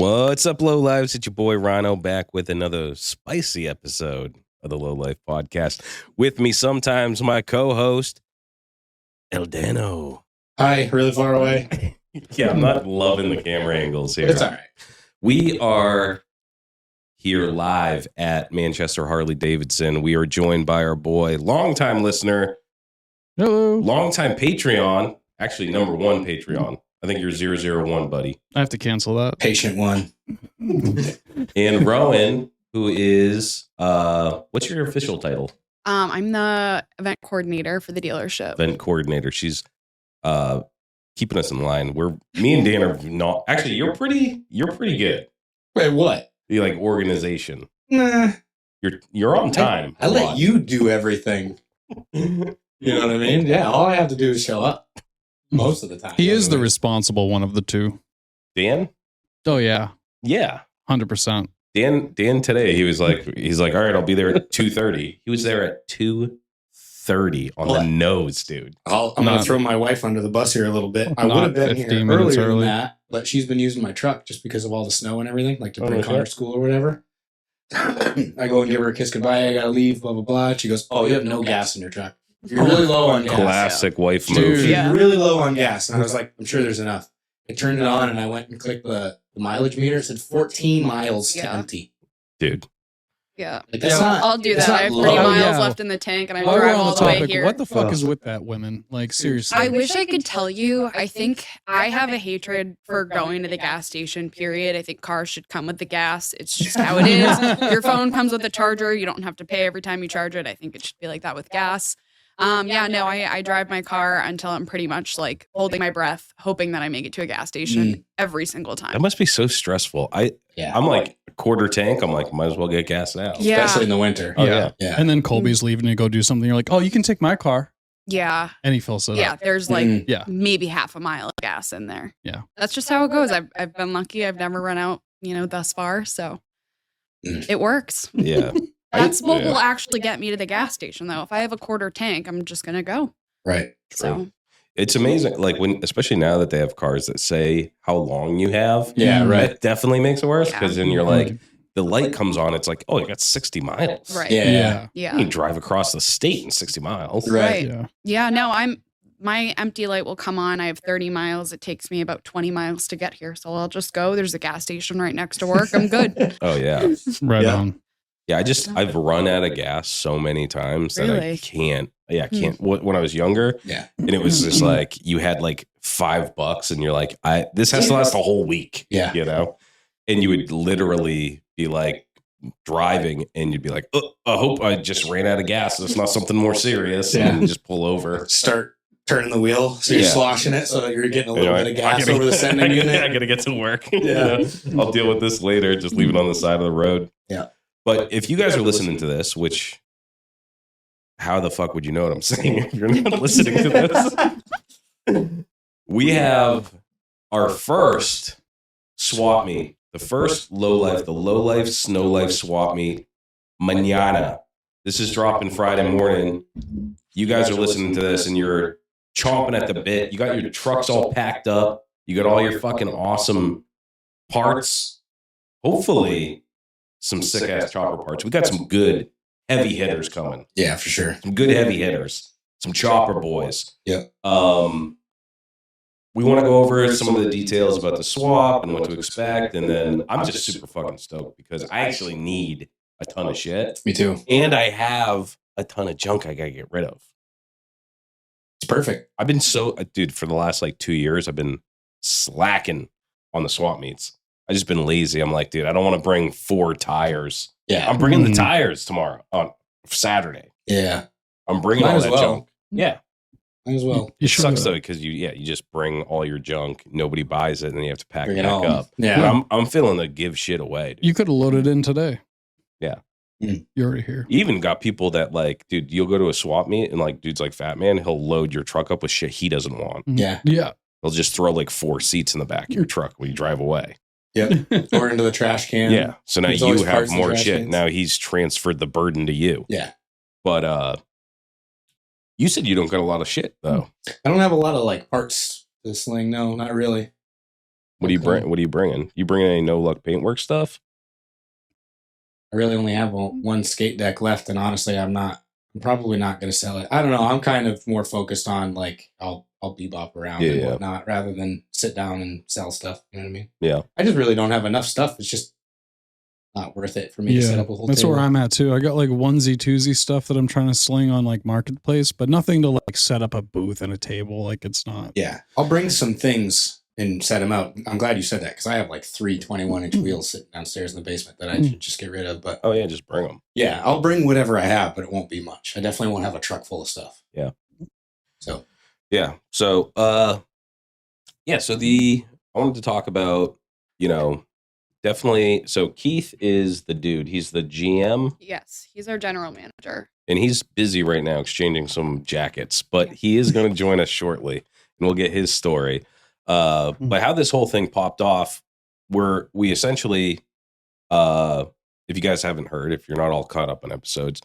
What's up, Lowlives? It's your boy Rhino back with another spicy episode of the Lowlife podcast. With me sometimes my co-host, Eldano. Hi, really far away. Yeah, I'm not loving the camera angles here. It's all right. We are here live at Manchester Harley Davidson. We are joined by our boy, longtime listener, Hello. longtime Patreon, actually number one Patreon. I think you're 001, buddy. I have to cancel that. Patient one. And Rowan, who is, what's your official title? I'm the event coordinator for the dealership. Event coordinator. She's keeping us in line. Me and Dan are not, actually, you're pretty good. Wait, what? You like organization. Nah. You're on time. I let you do everything. You know what I mean? Yeah, all I have to do is show up. Most of the time. He is the responsible one of the two. Dan? Oh, yeah. Yeah. 100%. Dan today, he's like, all right, I'll be there at 2:30. He was there at 2:30 on the nose, dude. I'm going to throw my wife under the bus here a little bit. I would have been here earlier than that, but she's been using my truck just because of all the snow and everything, like to bring Connor to school or whatever. I go and give her a kiss goodbye. I got to leave, blah, blah, blah. She goes, oh, you have no gas in your truck. You're really low on gas. Classic wife move. Dude, You're really low on gas. And I was like, I'm sure there's enough. I turned it on and I went and clicked the mileage meter. It said 14 miles to empty. Dude. Yeah. Like, that's not, I'll do that. I have 30 low. miles left in the tank and I While we're drive on all the the way topic, here. what the fuck is with that, women? Like, seriously. I wish I could tell you. I think I have a hatred for going to the gas station, period. I think cars should come with the gas. It's just how it is. Your phone comes with a charger. You don't have to pay every time you charge it. I think it should be like that with gas. I drive my car until I'm pretty much like holding my breath, hoping that I make it to a gas station every single time. That must be so stressful. I'm like a quarter tank. I'm like, might as well get gas now. Yeah. Especially in the winter. Oh, yeah. And then Colby's leaving to go do something. You're like, oh, you can take my car. Yeah. And he fills it Yeah. up. There's like Yeah. maybe half a mile of gas in there. Yeah. That's just how it goes. I've been lucky. I've never run out, thus far. So it works. Yeah. That's what will actually get me to the gas station, though. If I have a quarter tank, I'm just going to go. Right. So It's amazing. Like especially now that they have cars that say how long you have. Yeah, right. It definitely makes it worse Yeah. because then you're like, the light comes on. It's like, oh, you got 60 miles. Right. Yeah. Yeah. You can drive across the state in 60 miles. Right. Yeah. Yeah. No, my empty light will come on. I have 30 miles. It takes me about 20 miles to get here. So I'll just go. There's a gas station right next to work. I'm good. Oh, yeah. Right Yeah. on. Yeah, I've run out of gas so many times that I Really? can't. Yeah, I can't. When I was younger, Yeah. and it was just like you had like $5 and you're like, this has to last a whole week. Yeah. And you would literally be like driving and you'd be like, oh, I hope I just ran out of gas. It's not something more serious. Yeah. And just pull over. Start turning the wheel so you're Yeah. sloshing it so that you're getting a little bit of I gas gotta- over the sending unit. I gotta get to work. Yeah. I'll deal with this later. Just leave it on the side of the road. Yeah. But if you guys are listening to this, which how the fuck would you know what I'm saying if you're not listening to this? We have our first swap meet, the first Lowlife, the Lowlife Snowlife swap meet, mañana. This is dropping Friday morning. You guys are listening to this and you're chomping at the bit. You got your trucks all packed up. You got all your fucking awesome parts. Hopefully, some sick ass chopper parts. We got some good heavy hitters coming. Yeah, for sure. Some good heavy hitters. Some chopper boys. Yeah. We want to go over some of the details about the swap and what to expect. And then I'm just super fucking stoked because I actually need a ton of shit. Me too. And I have a ton of junk I got to get rid of. It's perfect. I've been dude, for the last like 2 years, I've been slacking on the swap meets. I just been lazy. I'm like, dude, I don't want to bring 4 tires. Yeah. I'm bringing the tires tomorrow on Saturday. Yeah. I'm bringing Might all as that well. junk. Yeah. Might as well. You It should sucks though because you just bring all your junk. Nobody buys it, and then you have to pack Bring it it back home. up. Yeah. But I'm feeling to give shit away. Dude. You could have loaded in today. Yeah. You're already here. You even got people that like, dude, you'll go to a swap meet and like dudes like Fat Man, he'll load your truck up with shit he doesn't want. Yeah. Yeah. He'll just throw like 4 seats in the back of your truck when you drive away. Yep. Or into the trash can. Yeah. So now There's you always have parts in more trash shit. cans. Now he's transferred the burden to you. Yeah. But you said you don't got a lot of shit though. I don't have a lot of like parts to sling. No, not really. What do you bring? What are you bringing? You bringing any no luck paintwork stuff? I really only have one skate deck left, and honestly, I'm probably not going to sell it. I don't know. I'm kind of more focused on like I'll bebop around and whatnot rather than sit down and sell stuff. You know what I mean? Yeah. I just really don't have enough stuff. It's just not worth it for me to set up a whole That's table. where I'm at too. I got like onesie twosie stuff that I'm trying to sling on like Marketplace, but nothing to like set up a booth and a table. Like it's not. Yeah. I'll bring some things and set them out. I'm glad you said that because I have like 3 21-inch wheels sitting downstairs in the basement that I should just get rid of. But oh yeah, just bring them. Yeah, I'll bring whatever I have, but it won't be much. I definitely won't have a truck full of stuff. Yeah. So yeah. So I wanted to talk about, definitely. So Keith is the dude. He's the GM. Yes, he's our general manager. And he's busy right now exchanging some jackets, but he is going to join us shortly, and we'll get his story. But how this whole thing popped off, we essentially, if you guys haven't heard, if you're not all caught up on episodes,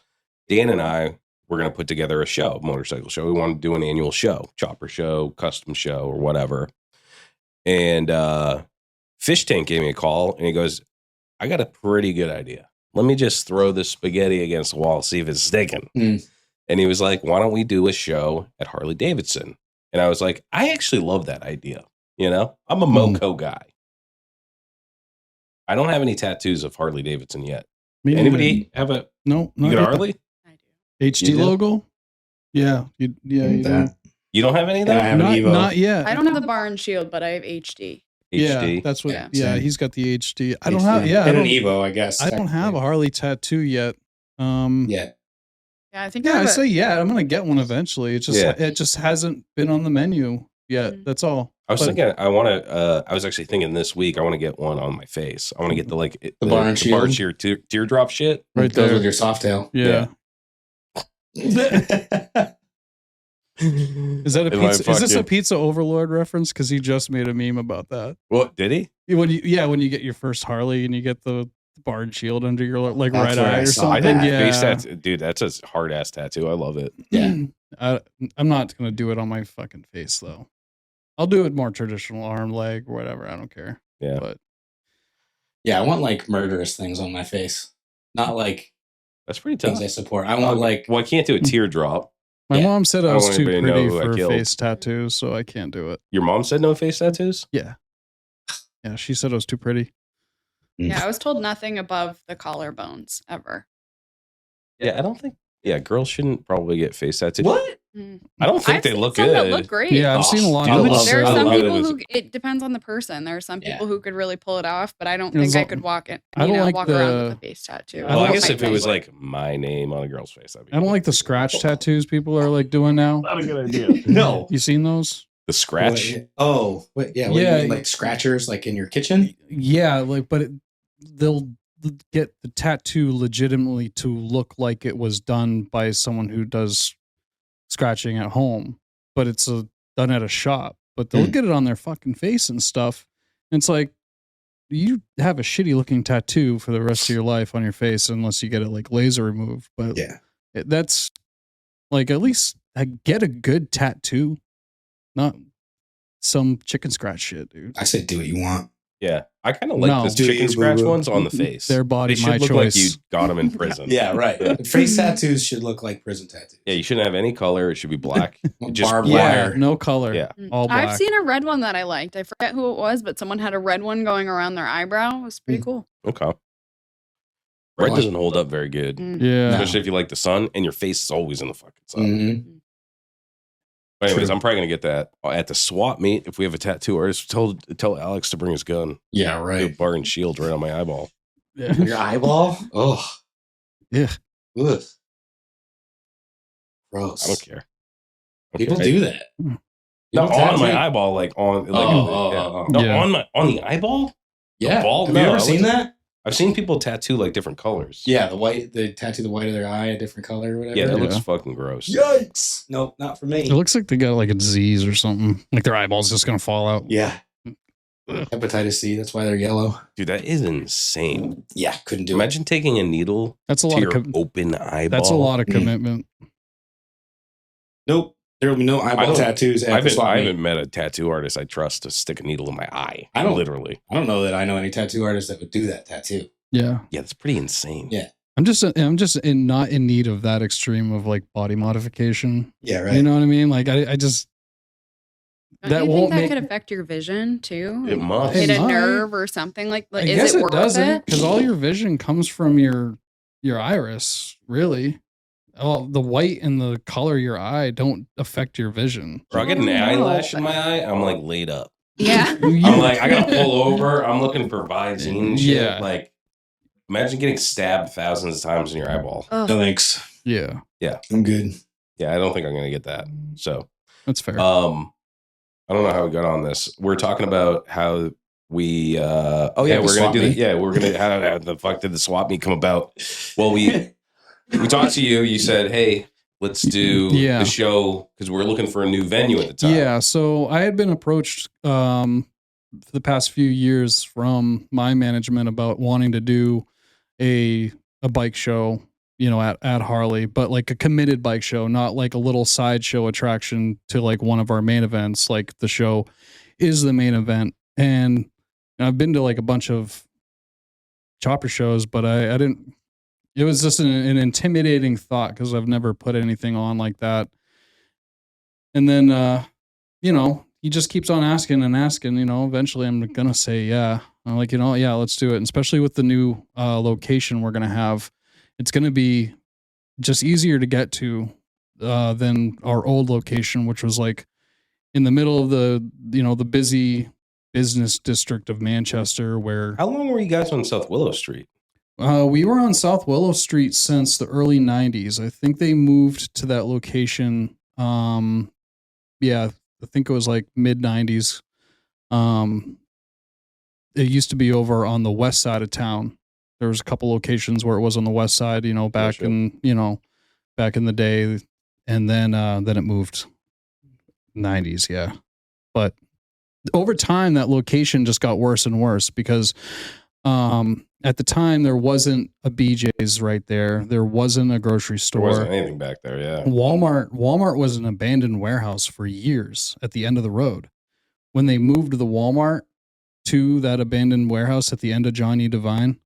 Dan and I were going to put together a motorcycle show. We wanted to do an annual show, chopper show, custom show, or whatever. And Fish Tank gave me a call, and he goes, I got a pretty good idea. Let me just throw this spaghetti against the wall, see if it's sticking. And he was like, why don't we do a show at Harley Davidson? And I was like, I actually love that idea. I'm a Moco guy. I don't have any tattoos of Harley Davidson yet. Anybody have a no? You got Harley? I do. HD logo? Yeah, you do. You don't have any of that? I have an Evo. Not yet. I don't have the bar and shield, but I have HD. HD. Yeah, that's what. Yeah. Yeah, he's got the HD. I don't have. Yeah, and an Evo, I guess. I don't have a Harley tattoo yet. Yeah. Yeah, I think. Yeah, I say yeah. I'm gonna get one eventually. It just hasn't been on the menu yet. That's all. I was thinking. I want to. I was actually thinking this week. I want to get one on my face. I want to get the the bar and shield teardrop shit right there with your soft tail. Yeah. Is that a pizza? Is this a Pizza Overlord reference? Because he just made a meme about that. What did he? When you get your first Harley and you get the bar and shield under your right eye or something. I think face tattoo, dude. That's a hard ass tattoo. I love it. Yeah. I'm not gonna do it on my fucking face though. I'll do it more traditional arm, leg, or whatever. I don't care. Yeah. But yeah, I want like murderous things on my face, not like that's pretty tough. things I support. I want like. Well, I can't do a teardrop. My mom said I was too anybody to know pretty who I for killed. face tattoos, so I can't do it. Your mom said no face tattoos? Yeah. Yeah, she said I was too pretty. Yeah, I was told nothing above the collarbones ever. Yeah, I don't think. Yeah, girls shouldn't probably get face tattoos. What? I don't think I've they seen look some good. that look great. Yeah, I've seen a lot I of love- There are I some love people it. who it depends on the person. There are some Yeah. people who could really pull it off, but I don't You know, think I so- could walk it. I don't like walk the- around with a face tattoo. I Well, don't I guess like if it was like my name on a girl's face, that'd be I don't cool. like the scratch tattoos people are like doing now. Not a good idea. No. You seen those? The scratch. Wait, oh, wait, yeah. What do you Yeah. mean, like scratchers, like in your kitchen? Yeah, like, but they'll get the tattoo legitimately to look like it was done by someone who does scratching at home, but it's done at a shop. But they'll get it on their fucking face and stuff. And it's like, you have a shitty looking tattoo for the rest of your life on your face unless you get it like laser removed. But Yeah. that's like, at least get a good tattoo, not some chicken scratch shit, dude. I said, do what you want. Yeah, I kind of like No. those Do chicken you, scratch boo-boo? ones on the face. Their body, They should my look choice. like you got them in prison. Yeah, right. Face tattoos should look like prison tattoos. Yeah, you shouldn't have any color. It should be black. Just Barbed Yeah, wire. no color. Yeah. All black. I've seen a red one that I liked. I forget who it was, but someone had a red one going around their eyebrow. It was pretty cool. Okay. Red doesn't hold up very good, Yeah. especially if you like the sun and your face is always in the fucking sun. Mhm. But anyways, True. I'm probably gonna get that at the swap meet if we have a tattoo artist. Tell Alex to bring his gun. Yeah, Do a right. bar and shield right on my eyeball. Yeah. Your eyeball? Oh. Yeah. Ugh. I Gross. don't care. People do that. Not People on my tattoo- eyeball, like on like Oh. No, Yeah. on the eyeball. Yeah. ball? Have No, you I ever seen wasn't- that? I've seen people tattoo like different colors. Yeah, they tattoo the white of their eye a different color or whatever. Yeah, that Yeah. looks fucking gross. Yikes. Nope, not for me. It looks like they got like a disease or something. Like their eyeball's just gonna fall out. Yeah. Hepatitis C, that's why they're yellow. Dude, that is insane. Yeah, couldn't do it. Imagine taking a needle That's a to lot your of open eyeball. that's a lot of commitment. Nope. There will be no eyeball tattoos. I haven't met a tattoo artist I trust to stick a needle in my eye. I don't know that I know any tattoo artist that would do that tattoo. Yeah. Yeah, that's pretty insane. Yeah. I'm just not in need of that extreme of like body modification. Yeah, right. You know what I mean? Like I just Don't you think that could affect your vision too? It must. Hit a might. nerve or something like. I Is guess it it worth doesn't, because it? all your vision comes from your iris, really. Oh, the white and the color of your eye don't affect your vision. Or I get an eyelash in my eye, I'm like laid up. Yeah. I'm like, I gotta pull over. I'm looking for Visine and shit. Yeah. Like, imagine getting stabbed thousands of times in your eyeball. No thanks. Yeah. I'm good. Yeah, I don't think I'm gonna get that. So That's fair. I don't know how we got on this. We're talking about how we we're gonna do that. Yeah, we're gonna how the fuck did the swap meet come about? Well, we talked to you. You said, hey, let's do the show because we're looking for a new venue at the time. Yeah, so I had been approached for the past few years from my management about wanting to do a bike show, you know, at Harley, but like a committed bike show, not like a little sideshow attraction to like one of our main events. Like the show is the main event. And I've been to like a bunch of chopper shows, but I didn't, it was just an intimidating thought because I've never put anything on like that. And then, you know, he just keeps on asking and asking, you know, eventually I'm going to say, yeah. I'm like, you know, yeah, let's do it. And especially with the new location we're going to have, it's going to be just easier to get to than our old location, which was like in the middle of the, you know, the busy business district of Manchester where... How long were you guys on South Willow Street? We were on South Willow Street since the early 90s. I think they moved to that location. Yeah, I think it was like mid 90s. It used to be over on the west side of town. There was a couple locations where it was on the west side, you know, back in the day. And then it moved 90s. Yeah. But over time, that location just got worse and worse because, at the time, there wasn't a BJ's right there. There wasn't a grocery store. There wasn't anything back there, yeah. Walmart was an abandoned warehouse for years at the end of the road. When they moved the Walmart to that abandoned warehouse at the end of John E. Devine,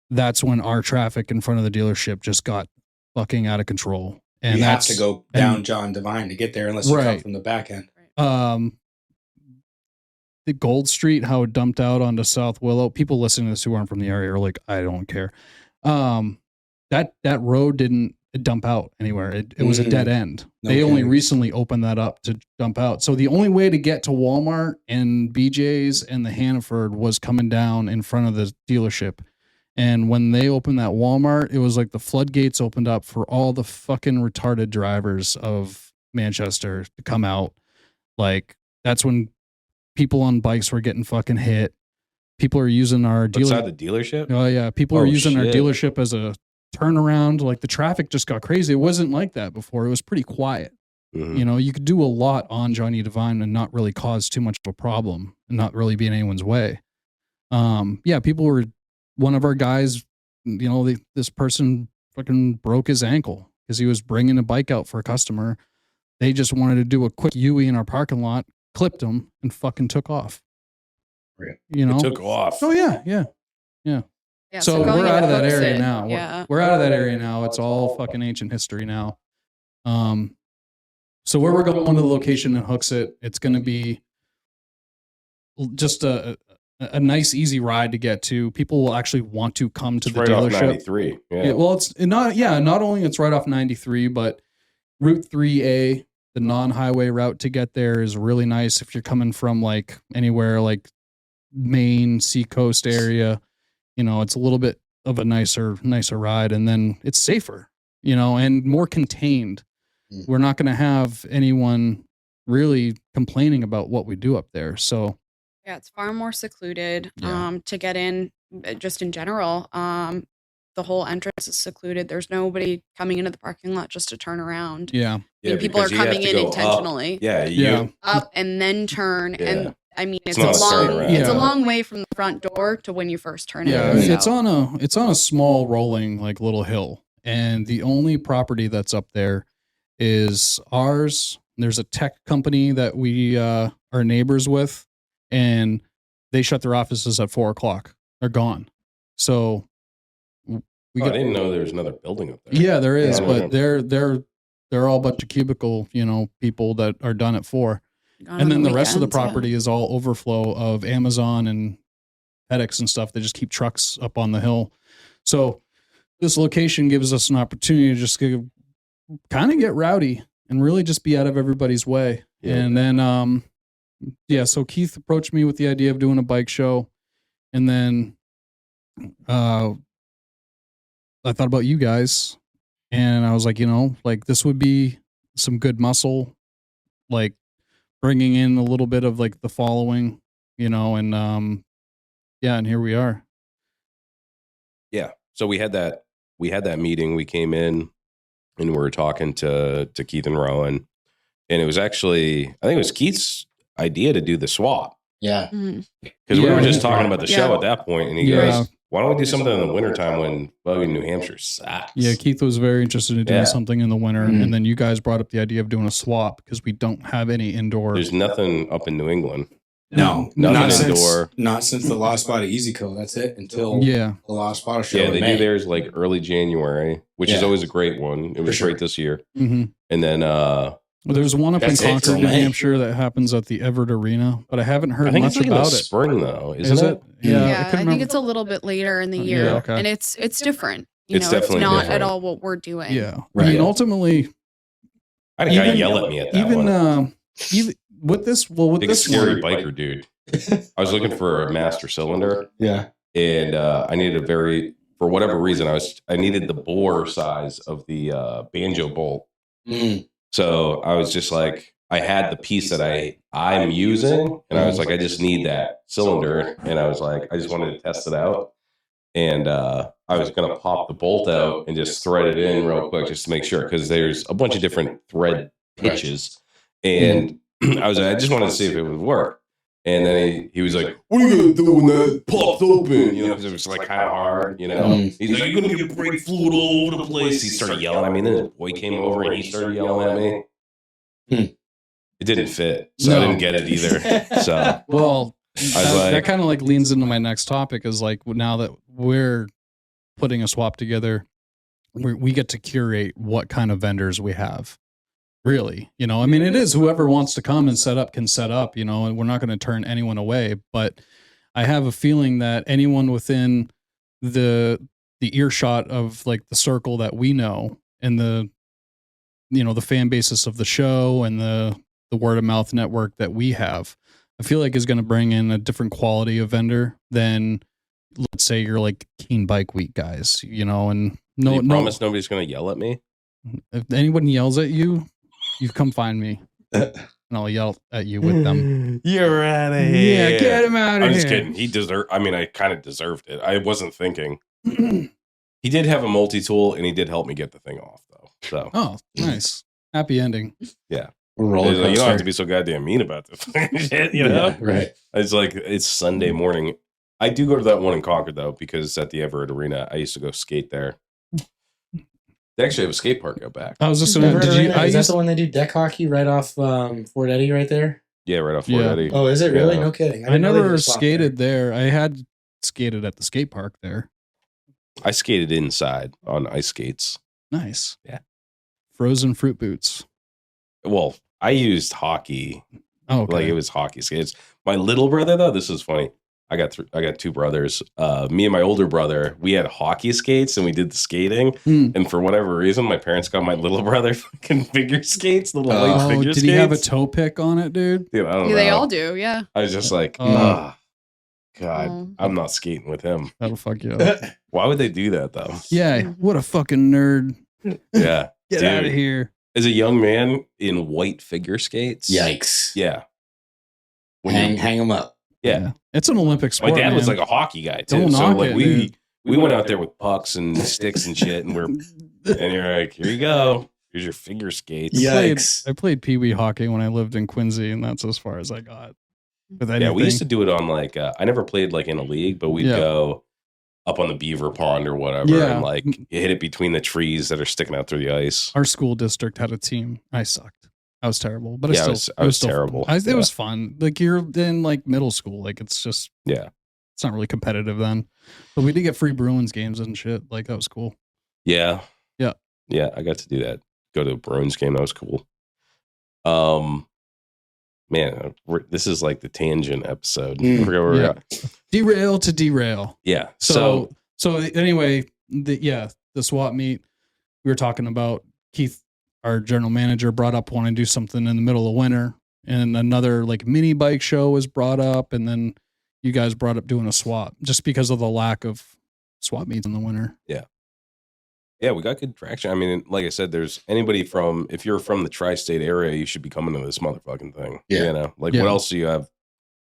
that's when our traffic in front of the dealership just got fucking out of control. And you have to go down John Devine to get there unless you come from the back end. The Gold Street, how it dumped out onto South Willow. People listening to this who aren't from the area are like, I don't care. That road didn't dump out anywhere. It was a dead end. They only recently opened that up to dump out. So the only way to get to Walmart and BJ's and the Hannaford was coming down in front of the dealership. And when they opened that Walmart, it was like the floodgates opened up for all the fucking retarded drivers of Manchester to come out. Like, that's when people on bikes were getting fucking hit. People are using our outside the dealership. Oh yeah, people are using our dealership as a turnaround. Like the traffic just got crazy. It wasn't like that before. It was pretty quiet. Mm-hmm. You know, you could do a lot on Johnny Devine and not really cause too much of a problem and not really be in anyone's way. Yeah, people were. One of our guys, you know, this person fucking broke his ankle because he was bringing a bike out for a customer. They just wanted to do a quick UE in our parking lot. Clipped him and fucking took off. You know, it took off. Oh yeah. So we're out of that area now. Yeah. We're out of that area now. It's all fucking ancient history now. So where we're going to the location in Hooksett, it's going to be just a nice, easy ride to get to. People will actually want to come to the right dealership. Off 93. Yeah. Well, it's not. Yeah, not only it's right off 93, but Route 3A. The non-highway route to get there is really nice if you're coming from like anywhere like Maine, Seacoast area. You know, it's a little bit of a nicer ride, and then it's safer, you know, and more contained. We're not going to have anyone really complaining about what we do up there. So yeah, it's far more secluded to get in just in general. The whole entrance is secluded. There's nobody coming into the parking lot just to turn around. Yeah. I mean, people are coming in intentionally. Up and then turn. Yeah. And I mean, it's a long way from the front door to when you first turn in. Yeah, it's on a small rolling like little hill. And the only property that's up there is ours, There's a tech company that we are neighbors with, and they shut their offices at 4:00. They're gone. So I didn't know there was another building up there. Yeah, there is, but they're all a bunch of cubicle, people that are done at 4. And then the rest of the property is all overflow of Amazon and FedEx and stuff. They just keep trucks up on the hill. So this location gives us an opportunity to just kind of get rowdy and really just be out of everybody's way. Yeah. And then, so Keith approached me with the idea of doing a bike show. And then I thought about you guys, and I was like, this would be some good muscle, like bringing in a little bit of like the following, and and here we are. Yeah. So we had that meeting. We came in and we were talking to Keith and Rowan, and it was actually, I think it was Keith's idea to do the swap. Yeah. Because we were just talking about the show at that point, and he goes, why don't we do something in the wintertime when New Hampshire sucks? Yeah, Keith was very interested in doing something in the winter, and then you guys brought up the idea of doing a swap because we don't have any indoor. There's nothing up in New England. No, nothing indoor. Not since the Lost Spot of Easy Co. That's it until the Lost Spot show. Yeah, they do theirs like early January, which is always a great one. It was great this year. Mm-hmm. And then there's one up in Concord, New Hampshire that happens at the Everett Arena, but I haven't heard much about it. Spring though, isn't it? Yeah, I think it's a little bit later in the year, and it's different. It's definitely not different. at all what we're doing. Yeah, right. I mean, ultimately, I had a guy yell at me at that one. Even with this, big this scary biker dude. I was looking for a master cylinder. Yeah, and I needed for whatever reason, I needed the bore size of the banjo bolt. So I was just like, I had the piece that I'm using, and I was like, I just need that cylinder, and I was like, I just wanted to test it out, and I was gonna pop the bolt out and just thread it in real quick just to make sure, because there's a bunch of different thread pitches, and I just wanted to see if it would work. And then he was like, what are you going to do when that pops open? Because it was like kind of hard, He's like, you're going to get brake fluid all over the place. He started yelling at me. Then his boy came over and he started yelling at me. It didn't fit. So I didn't get it either. So, well, that kind of like leans into my next topic is like, now that we're putting a swap together, we get to curate what kind of vendors we have. Really, I mean, it is whoever wants to come and set up can set up, and we're not going to turn anyone away. But I have a feeling that anyone within the earshot of like the circle that we know and the fan basis of the show and the word of mouth network that we have, I feel like is going to bring in a different quality of vendor than, let's say, you're like Keen Bike Week guys, and you promise nobody's going to yell at me. If anyone yells at you, you come find me, and I'll yell at you with them. You're out of here. Yeah, get him out of here. I'm just kidding. I kind of deserved it. I wasn't thinking. He did have a multi-tool, and he did help me get the thing off, though. So. Oh, nice. Happy ending. Yeah. You don't have to be so goddamn mean about this shit, Yeah, right. It's like, it's Sunday morning. I do go to that one in Concord, though, because at the Everett Arena, I used to go skate there. They actually have a skate park out back. I was just saying, is that the one they do deck hockey right off Fort Eddy right there? Yeah, right off Fort Eddy. Oh, is it really? No kidding. I never skated there. I had skated at the skate park there. I skated inside on ice skates. Nice. Yeah. Frozen fruit boots. Well, I used hockey. Oh, okay. Like it was hockey skates. My little brother, though, this is funny. I got two brothers. Me and my older brother, we had hockey skates and we did the skating. And for whatever reason, my parents got my little brother fucking figure skates, little white figure skates. Did he have a toe pick on it, dude? Dude, I don't know. They all do, yeah. I was just like, God, I'm not skating with him. That'll fuck you up. Why would they do that, though? Yeah, what a fucking nerd. Yeah. Get out of here. As a young man in white figure skates. Yikes. Yeah. Hang them up. Yeah. It's an Olympic sport. My dad was man. like a hockey guy too. Don't so knock like it, we dude. we went out there with pucks and sticks and shit, and you're like, here you go. Here's your figure skates. Yikes. I played Pee Wee hockey when I lived in Quincy, and that's as far as I got. With anything. Yeah, we used to do it on like I never played like in a league, but we'd go up on the beaver pond or whatever, and like you hit it between the trees that are sticking out through the ice. Our school district had a team. I sucked. I was terrible, but I was terrible. It was fun. Like you're in like middle school. Like it's just it's not really competitive then. But we did get free Bruins games and shit. Like that was cool. Yeah. Yeah. Yeah, I got to do that. Go to a Bruins game. That was cool. Man, this is like the tangent episode. Derail to derail. Yeah. So anyway, the swap meet we were talking about, Keith, our general manager, brought up wanting to do something in the middle of winter, and another like mini bike show was brought up, and then you guys brought up doing a swap just because of the lack of swap meets in the winter. Yeah. Yeah, we got good traction. I mean, like I said, there's anybody if you're from the tri-state area, you should be coming to this motherfucking thing. Yeah. You know, like what else do you have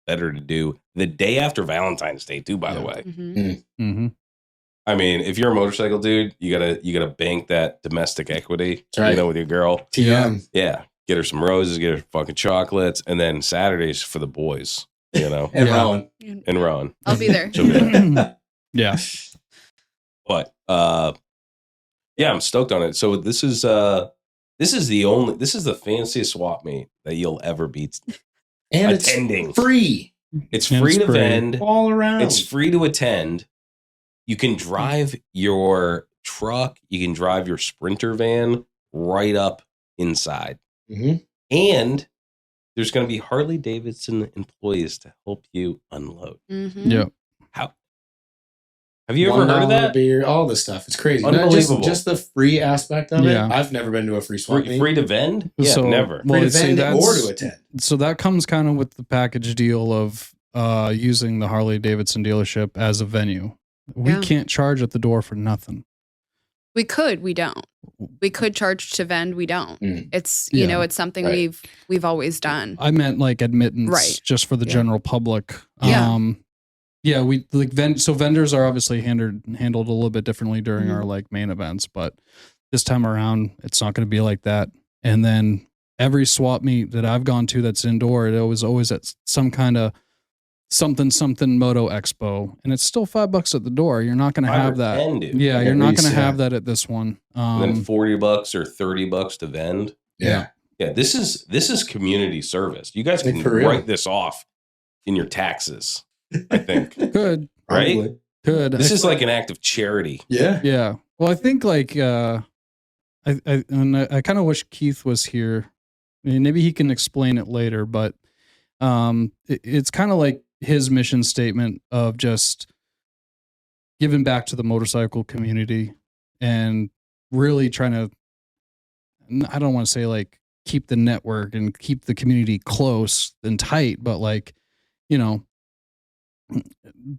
better to do the day after Valentine's Day too, by the way? Mm-hmm. I mean, if you're a motorcycle dude, you gotta bank that domestic equity, right. You know, with your girl. TM. Yeah. Get her some roses, get her fucking chocolates, and then Saturdays for the boys, you know. And Rowan. And Rowan. I'll be there. Yeah. But yeah, I'm stoked on it. So this is the fanciest swap meet that you'll ever be and attending. It's free. It's free to vend. All around. It's free to attend. You can drive your truck. You can drive your Sprinter van right up inside. Mm-hmm. And there's going to be Harley Davidson employees to help you unload. Mm-hmm. Yeah. Have you ever heard of that? Beer, all this stuff. It's crazy. Unbelievable. Just the free aspect of it. I've never been to a free swap meet. Free to vend? Yeah, So, never. Free to vend or to attend. So that comes kind of with the package deal of using the Harley Davidson dealership as a venue. We can't charge at the door for nothing. We could, we don't. We could charge to vend, we don't. It's you know, it's something we've always done. I meant like admittance, just for the general public. Yeah, we like so vendors are obviously handled a little bit differently during our like main events, but this time around it's not going to be like that. And then every swap meet that I've gone to that's indoor, it was always at some kind of something Moto Expo, and it's still $5 at the door. You're not going to have that. Yeah, you're not going to have that at this one. And then $40 or $30 to vend. Yeah. This is community service. You guys can write this off in your taxes. I think could right. Could this is like an act of charity? Yeah. Well, I think like I kind of wish Keith was here. I mean, maybe he can explain it later, but it's kind of like his mission statement of just giving back to the motorcycle community and really trying to. I don't want to say like keep the network and keep the community close and tight, but like, you know.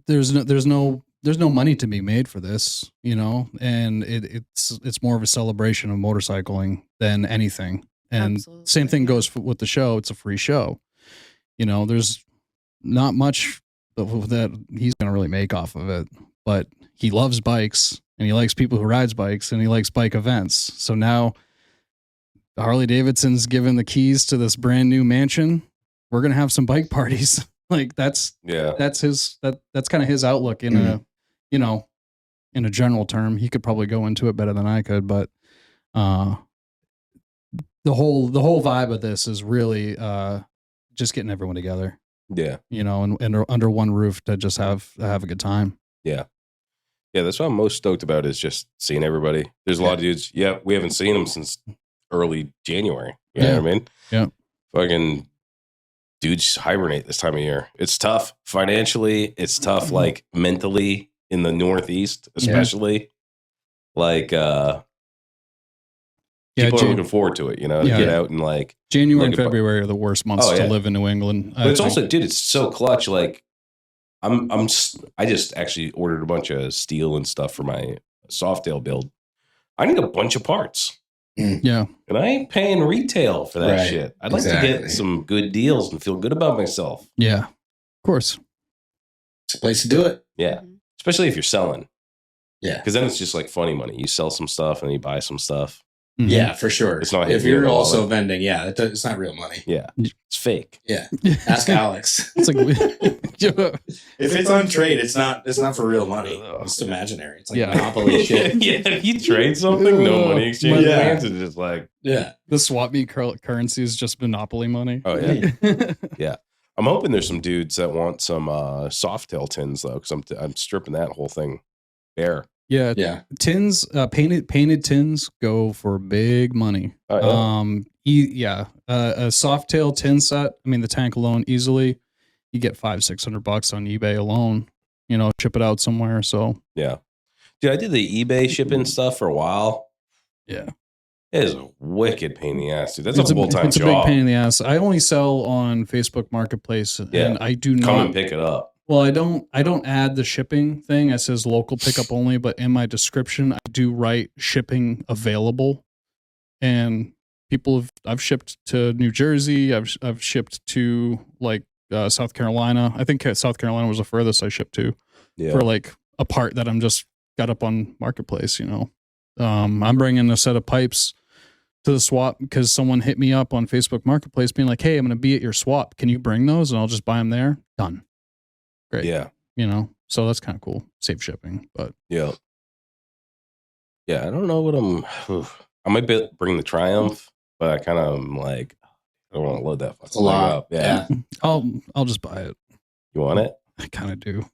There's no money to be made for this, you know, and it's more of a celebration of motorcycling than anything. And same thing goes with the show. It's a free show. You know, there's not much that he's going to really make off of it, but he loves bikes and he likes people who rides bikes and he likes bike events. So now Harley Davidson's given the keys to this brand new mansion. We're going to have some bike parties. Like that's kind of his outlook in a, you know, in a general term. He could probably go into it better than I could, but the whole vibe of this is really just getting everyone together. Yeah, you know, and under one roof to just have a good time. Yeah, that's what I'm most stoked about is just seeing everybody. There's a lot of dudes. Yeah, we haven't seen them since early January. You know what I mean? Yeah, fucking. Dudes hibernate this time of year. It's tough financially. It's tough, like mentally in the Northeast, especially. Like, people are looking forward to it, you know, to get out and like January and February are the worst months to live in New England. But it's also, dude, it's so clutch. Like, I just actually ordered a bunch of steel and stuff for my Softail build. I need a bunch of parts. Yeah. And I ain't paying retail for that shit. I'd like to get some good deals and feel good about myself. Yeah. Of course. It's a place to do it. Yeah. Especially if you're selling. Yeah. Because then it's just like funny money. You sell some stuff and you buy some stuff. Mhm. Yeah, for sure. It's not if hitting you're your also wallet. vending, it's not real money. Yeah, it's fake. Yeah, ask Alex. It's like If it's on trade, it's not for real money. It's imaginary. It's like Yeah. Monopoly shit. Yeah, if you trade something, no money exchange Yeah. plans, it's just like, Yeah. the swap meet currency is just monopoly money. oh yeah. I'm hoping there's some dudes that want some Softail tins though, because I'm stripping that whole thing bare. Yeah, Yeah. tins, painted tins go for big money. Oh, yeah. A Softail tin set. I mean, the tank alone easily, you get $500-$600 on eBay alone. Ship it out somewhere. So Yeah. Dude, I did the eBay shipping stuff for a while. yeah, It is a wicked pain in the ass, dude. That's a full-time it's a job. big pain in the ass. I only sell on Facebook Marketplace, Yeah. and I do Come not and pick it up. Well, I don't add the shipping thing. It says local pickup only, but in my description, I do write shipping available. And I've shipped to New Jersey. I've shipped to like South Carolina. I think South Carolina was the furthest I shipped to Yeah. for like a part that I'm just got up on Marketplace. I'm bringing a set of pipes to the swap because someone hit me up on Facebook Marketplace being like, "Hey, I'm going to be at your swap. Can you bring those?" And I'll just buy them there. Done. Great. Yeah. So that's kind of cool. Save shipping, but Yeah. Yeah, I don't know what I might bring the Triumph, but I kind of am like, I don't want to load that It's a fucking thing lot. up. Yeah. I'll just buy it. You want it? I kind of do.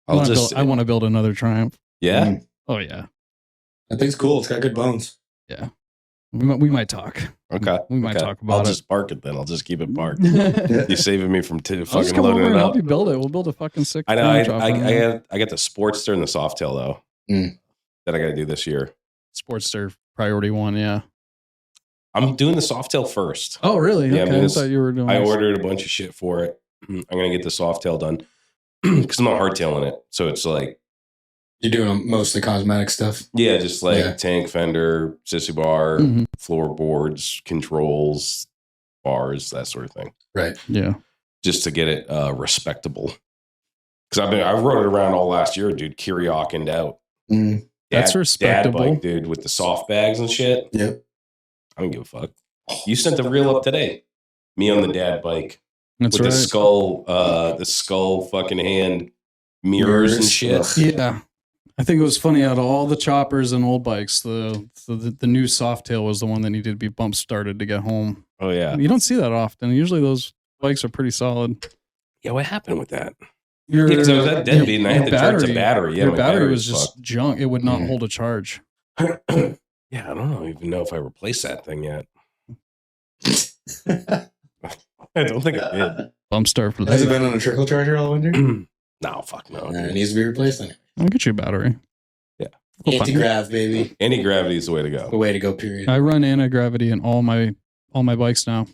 I want to build another Triumph. Yeah. Mm. Oh yeah. That thing's cool. It's got good bones. Yeah. We might talk. Okay. We might Okay. talk about I'll it. just park it then. I'll just keep it parked. I'll You're saving me from just fucking come over loading and it help up. you build it. We'll build a fucking sick. I know. furniture off on it. I got the Sportster and the Softail though. Mm. That I got to do this year. Sportster priority one. Yeah. I'm doing the Softail first. Oh really? Yeah, Okay. I'm I thought you were doing. I ordered a bunch of shit for it. I'm gonna get the Softail done because I'm not hardtailing it. So it's like, You're doing mostly cosmetic stuff. yeah, just like Yeah. tank fender, sissy bar, Mhm. floorboards, controls, bars, that sort of thing, Right. Yeah. just to get it respectable. Because I rode it around all last year, dude. Kiriakined out. Mm. That's respectable. Dad bike, dude, with the soft bags and shit. Yep. I don't give a fuck. You sent the reel up today. Me on the dad bike That's with right. the skull fucking hand mirrors and shit. Ugh. Yeah. I think it was funny out of all the choppers and old bikes, the new Softail was the one that needed to be bump started to get home. Oh yeah. You don't see that often. Usually those bikes are pretty solid. Yeah, what happened with that? Your, Yeah, because I was at deadbeat and I had to charge the battery. Yeah, your my battery was was just junk. It would not Mm. hold a charge. fucked. Yeah, I don't even know if I replaced that thing yet. I don't think I did. Bump start for Has it that. been on a trickle charger all winter? No, fuck no. It Dude. needs to be replaced anyway. I'll get you a battery. Yeah. We'll find it. Anti-grav, baby. Anti-gravity is the way to The go. way to go, period. I run anti-gravity in all my bikes now.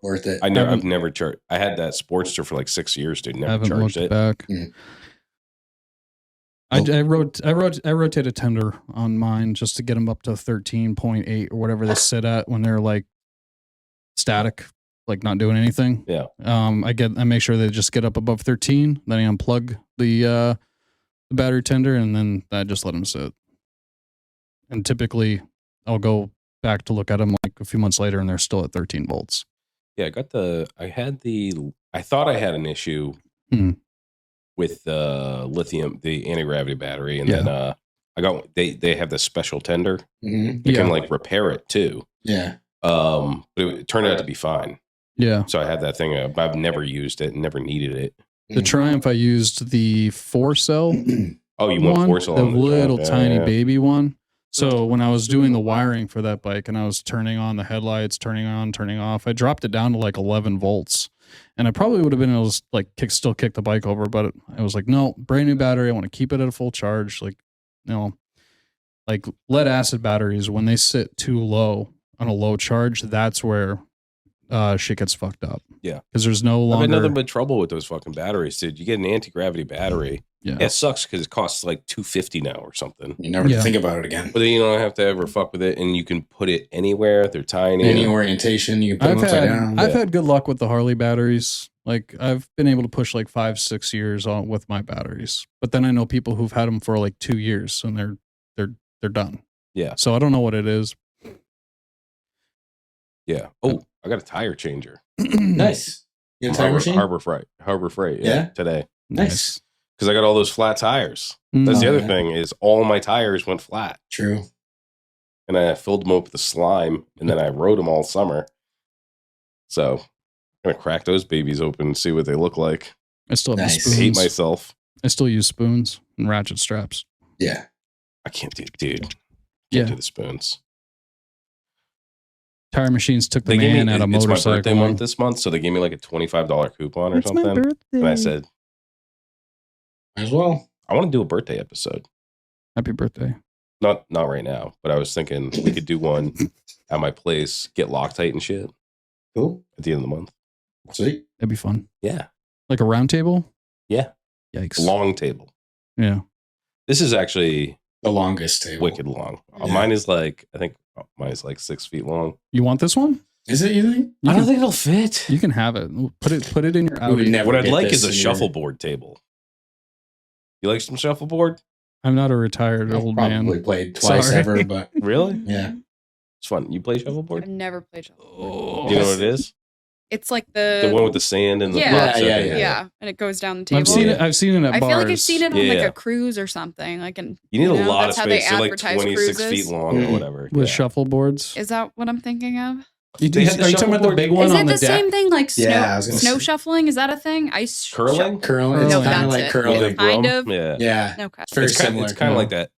Worth it. I've never charged. I had that Sportster for like 6 years, dude. I Never haven't charged looked it. back. Mm. I rotate a tender on mine just to get them up to 13.8 or whatever they sit at when they're like static, like not doing anything. Yeah. I make sure they just get up above 13. Then I unplug the battery tender and then I just let them sit. And typically, I'll go back to look at them like a few months later, and they're still at 13 volts. Yeah, I thought I had an issue Hmm. with the lithium, the anti-gravity battery. And Yeah. then they have this special tender. Mm-hmm. You Yeah. can like repair it too. Yeah. But it turned out to be fine. Yeah. So I had that thing. I've never used it, never needed it. The Triumph, I used the 4-cell Oh, you want one, force the on little yeah, tiny yeah. baby one. So when I was doing the wiring for that bike and I was turning on the headlights, turning on, turning off, I dropped it down to like 11 volts. And I probably would have been able to like still kick the bike over, but I was like, no, brand new battery. I want to keep it at a full charge. Like, like lead acid batteries, when they sit too low on a low charge, that's where shit gets fucked up. Yeah. Because there's no I've longer. had nothing but trouble with those fucking batteries, dude. You get an anti-gravity battery. Yeah. It sucks because it costs like $250 now or something. You never Yeah. think about it again. But then you don't have to ever fuck with it, and you can put it anywhere. They're tiny. Any orientation, you can put them upside down. I've had good luck with the Harley batteries. Like I've been able to push like 5-6 years on with my batteries. But then I know people who've had them for like 2 years and they're done. Yeah. So I don't know what it is. Yeah. Oh, I got a tire changer. Nice. You have a tire machine? Harbor Freight. Yeah? Today. Nice. Because I got all those flat tires. That's the Oh, other yeah. thing is all my tires went flat. True. And I filled them up with the slime, and then I rode them all summer. So I'm going to crack those babies open and see what they look like. I still have Nice. the I hate spoons. myself. I still use spoons and ratchet straps. Yeah. I can't do, dude. Can't Yeah. do the spoons. Tire machines took the They gave man me, out of it's my birthday motorcycle. month this month, so they gave me like a $25 coupon or It's my something. birthday. And I said, Might as well. I want to do a birthday episode. Happy birthday. Not right now, but I was thinking we could do one at my place, get Loctite and shit Cool. at the end of the month. Sweet. That'd be fun. Yeah. Like a round table? Yeah. Yikes. Long table. Yeah. This is actually The longest table. wicked long. Yeah. Mine is like, I think mine is like 6 feet long. You want this one? Is it, you think? You can, think it'll fit. you can have it. Put it in your We would Audi. never What I'd get like this is a in your- shuffleboard table. You like some shuffleboard? I'm not a retired I've old probably man. played twice Sorry. ever, but Really? yeah. It's fun. You play I've shuffleboard? never played shuffleboard. Do you know what it is? It's like The one with the sand and the Yeah. blocks? Yeah, Okay. yeah. and it goes down the table. I've seen it. I've seen it at I bars. feel like I've seen it on Yeah. like a cruise or something. Like, in You need a lot of that's how they space. They're like advertise 26 cruises. feet long or Mhm. whatever. with Yeah. shuffleboards. Is that what I'm thinking of? You, They had the are you talking about the shuffleboard- big one Is on it the the deck? same thing like snow, Yeah, I was gonna snow say- shuffling? Is that a thing? Ice Curling? Curling. It's No, kind of that's like it. curling. With a Kind broom? of. Yeah. Yeah. Okay. It's very similar. It's kind of like that.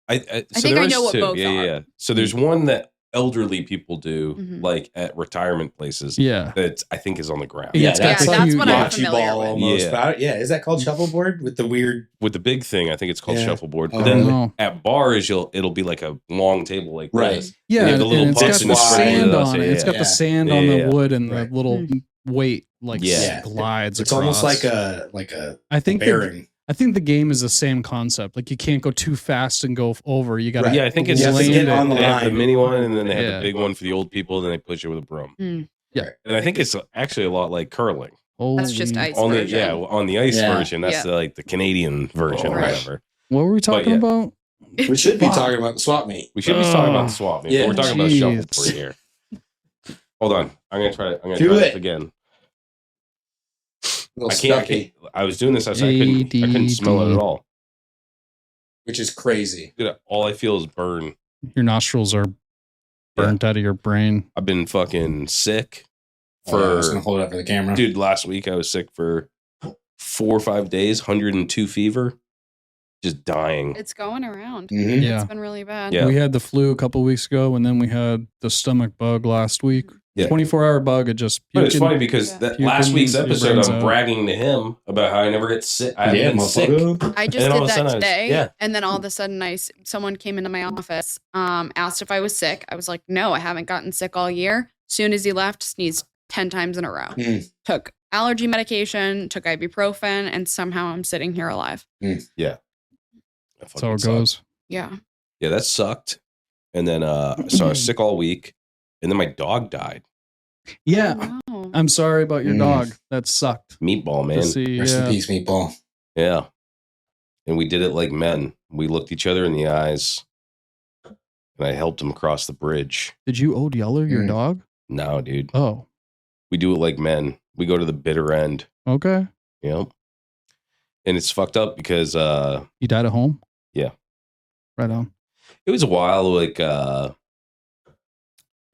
I think I know what both are. Yeah. So there's one that elderly people do, Mhm. like at retirement places. Yeah. That I think is on the ground. Yeah, Yeah, it's got that's the that's huge- what I'm bocce familiar ball with. almost. Yeah. About it. Yeah. Is that called shuffleboard with the weird? With the big thing, I think it's called Yeah. shuffleboard. Oh, But then no. at bars, it'll be like a long table like Right. this. Yeah, And you have and, the little and it's got butts the and the sand spring. on it. It's got Yeah. the sand Yeah, on the yeah. wood and the Right. little weight like Yeah. glides. It's almost across. like a I think bearing. I think the game is the same concept. Like you can't go too fast and go over. You got to Right. Yeah, I think it's You have to just get on the they have the line. mini one, and then they have Yeah. the big one for the old people. Then they push it with a broom. Yeah. And I think it's actually a lot like curling. That's just Holy- ice On the version. on the ice Yeah. version, that's like the Canadian version or Right. whatever. What were we talking yeah. about? We should be talking about the swap meet. We should be talking about the swap meet. Yeah. But we're talking about Jeez. shuffleboard here. Hold on, I'm gonna try. I'm gonna Do try it. this again. A little I can't. stucky, I was doing this. I couldn't smell it at all. which is crazy. Dude, all I feel is burn. Your nostrils are burnt out of your brain. I've been fucking sick I for was gonna hold it up for the camera. dude. Last week I was sick for 4 or 5 days, 102 fever, just dying. It's going around. Mhm. Yeah. It's been really bad. Yeah. We had the flu a couple weeks ago, and then we had the stomach bug last week. Yeah. 24-hour bug. It just But it's puking. funny because Yeah. that You last can- week's your episode, brain's I'm out. bragging to him about how I never get sick. I haven't been sick. motherfucker. I just And all did of a that sudden I was- today, yeah. and then all of a sudden, someone came into my office, asked if I was sick. I was like, "No, I haven't gotten sick all year." Soon as he left, sneezed 10 times in a row. Mm. Took allergy medication, took ibuprofen, and somehow I'm sitting here alive. That That's fucking how it sucked. goes. Yeah, Yeah, that sucked. And then so I was sick all week, and then my dog died. Yeah. Oh, wow. I'm sorry about your Mm. dog. That sucked. Meatball, man. To see, Rest in yeah. peace, meatball. Yeah. And we did it like men. We looked each other in the eyes, and I helped him cross the bridge. Did you Old Yeller your Mm. dog? No, dude. Oh, We do it like men. We go to the bitter end. okay. You know? And it's fucked up because You died at home? Yeah. Right on. it was a while like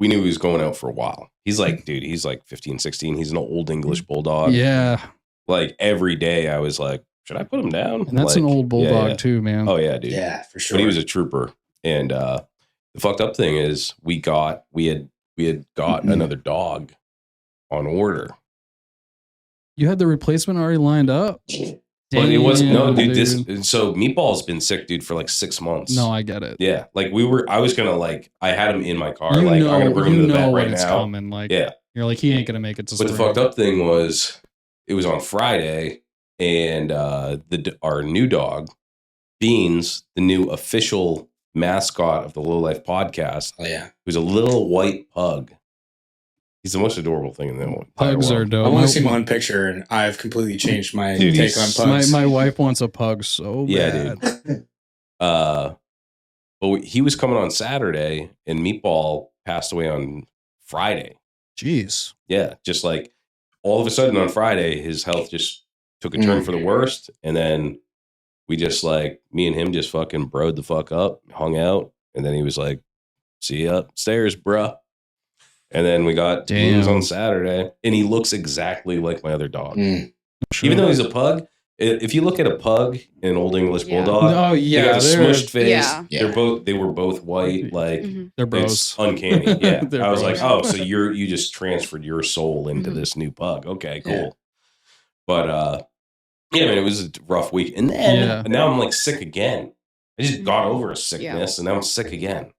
we knew he was going out for a while. He's like, dude, he's like 15, 16. He's an old English bulldog. Yeah. Like every day I was like, should I put him down? And that's an Like, old bulldog yeah. too, man. Oh yeah, dude. Yeah, for sure. But he was a trooper. And the fucked up thing is we had got another dog on order. You had the replacement already lined up? But it wasn't no, Damn, dude. So Meatball's been sick, dude, for like 6 months. No, I get it. Yeah, like I was gonna like, I had him in my car. You like know, I'm gonna bring him you to the know vet when right it's now. coming. Like, Yeah, you're like, he ain't gonna make it to but the spring. fucked up thing was, it was on Friday, and our new dog, Beans, the new official mascot of the Lowlife podcast, Oh yeah. who's a little white pug. He's the most adorable thing in the entire Pugs are world. I've dope. only seen one picture, and I've completely changed my Dude, take he's- on pugs. My wife wants a pug so Yeah, bad. dude. But But he was coming on Saturday, and Meatball passed away on Friday. Jeez. Yeah, just like all of a sudden on Friday, his health just took a turn for the worst, and then we just like me and him just fucking broed the fuck up, hung out, and then he was like, "See you upstairs, bruh." And then we got games on Saturday, and he looks exactly like my other dog, even though he's a pug. If you look at a pug and an old English bulldog, they got a smushed face. Yeah. They were both white, like they're bros. It's uncanny. Yeah, I was like, oh, so you just transferred your soul into this new pug. Okay, cool. Yeah. But yeah, man, it was a rough week, and then now I'm like sick again. I just got over a sickness, and now I'm sick again.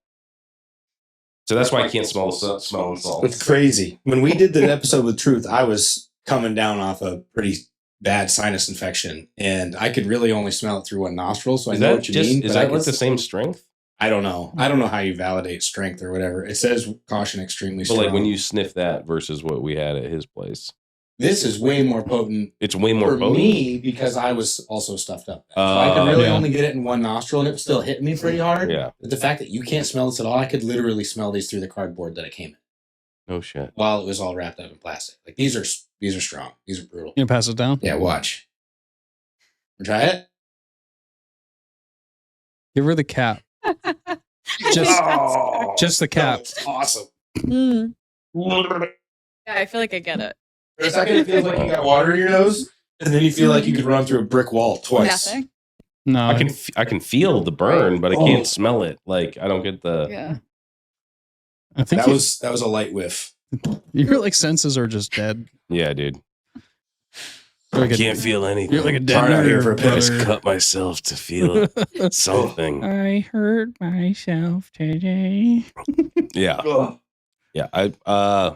So that's why I can't smell salt. It's crazy. When we did the episode with Truth, I was coming down off a pretty bad sinus infection, and I could really only smell it through one nostril. So I know what you mean. Is that like the same strength? I don't know. I don't know how you validate strength or whatever. It says caution extremely strong. But like when you sniff that versus what we had at his place. This is way more potent. It's way more potent for me because I was also stuffed up. So I could really only get it in one nostril, and it was still hitting me pretty hard. Yeah. But the fact that you can't smell this at all, I could literally smell these through the cardboard that it came in. No shit. While it was all wrapped up in plastic. Like these are strong. These are brutal. You pass it down? Yeah, watch. Try it. Give her the cap. just the cap. Awesome. Yeah, I feel like I get it. For a second, it feels like you got water in your nose, and then you feel like you could run through a brick wall twice. Nothing. No, I can feel the burn, but I can't smell it. Like I don't get the. Yeah. I think that was a light whiff. Your like senses are just dead. Yeah, dude. Like I can't feel anything. You're like a dead out here for a I just cut myself to feel something. I hurt myself today. Yeah. Yeah.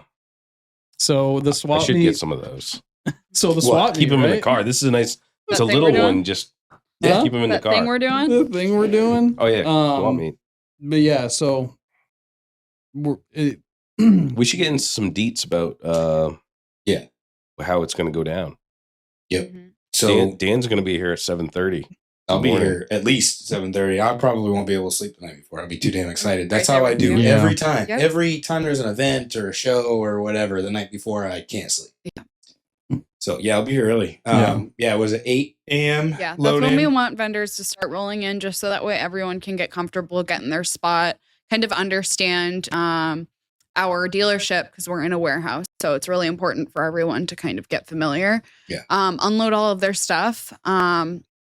So the swap I should meet, get some of those. So the swap meet, keep them right? in the car. This is a nice. It's That a thing little we're one. doing? Just Huh? keep them in the That car. thing we're doing? The thing we're doing. Oh yeah. Swap meet. But yeah, so We should get into some deets about how it's going to go down. Yep. Mhm. So Dan's going to be here at 7:30. I'll be here at least 7:30. I probably won't be able to sleep the night before. I'll be too damn excited. That's how I do Yeah. every time. Yep. Every time there's an event or a show or whatever, the night before I can't sleep. Yeah. So yeah, I'll be here early. Was it 8 a.m.? Yeah, that's when we want vendors to start rolling in, just so that way everyone can get comfortable, get in their spot, kind of understand our dealership because we're in a warehouse. So it's really important for everyone to kind of get familiar. Yeah. Unload all of their stuff.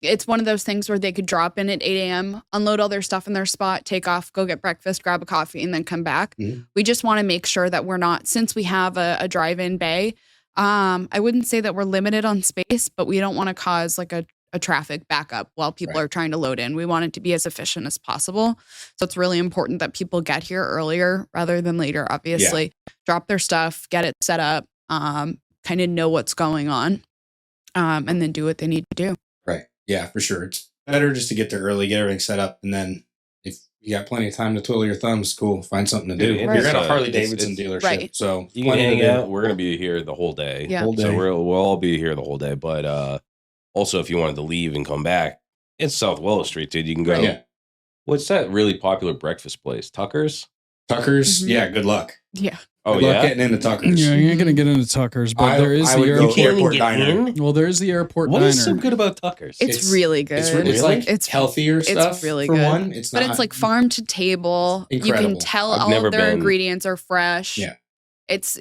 It's one of those things where they could drop in at 8 a.m., unload all their stuff in their spot, take off, go get breakfast, grab a coffee, and then come back. Mm-hmm. We just want to make sure that we're not, since we have a drive-in bay, I wouldn't say that we're limited on space, but we don't want to cause like a traffic backup while people are trying to load in. We want it to be as efficient as possible. So it's really important that people get here earlier rather than later, obviously. Drop their stuff, get it set up, kind of know what's going on, and then do what they need to do. Right. Yeah, for sure. It's better just to get there early, get everything set up, and then if you got plenty of time to twiddle your thumbs, cool, find something to do. Right. You're at a Harley Davidson dealership, so you can hang out. We're going to be here the whole day. Yeah. Whole day. So we'll all be here the whole day. But also, if you wanted to leave and come back, it's South Willow Street, dude. You can go. Yeah. What's that really popular breakfast place? Tucker's? Tucker's? Mhm. Yeah, good luck. Yeah. Oh, Good luck yeah? getting into Tucker's. Yeah, you're not gonna get into Tucker's, but there is I the would go airport. airport diner. Well, there is the airport What diner. is so good about Tucker's? It's really good. It's like It's healthier stuff really for good. one. It's not, But it's like farm to table. You Incredible. can tell I've all never of their been- ingredients are fresh. Yeah. It's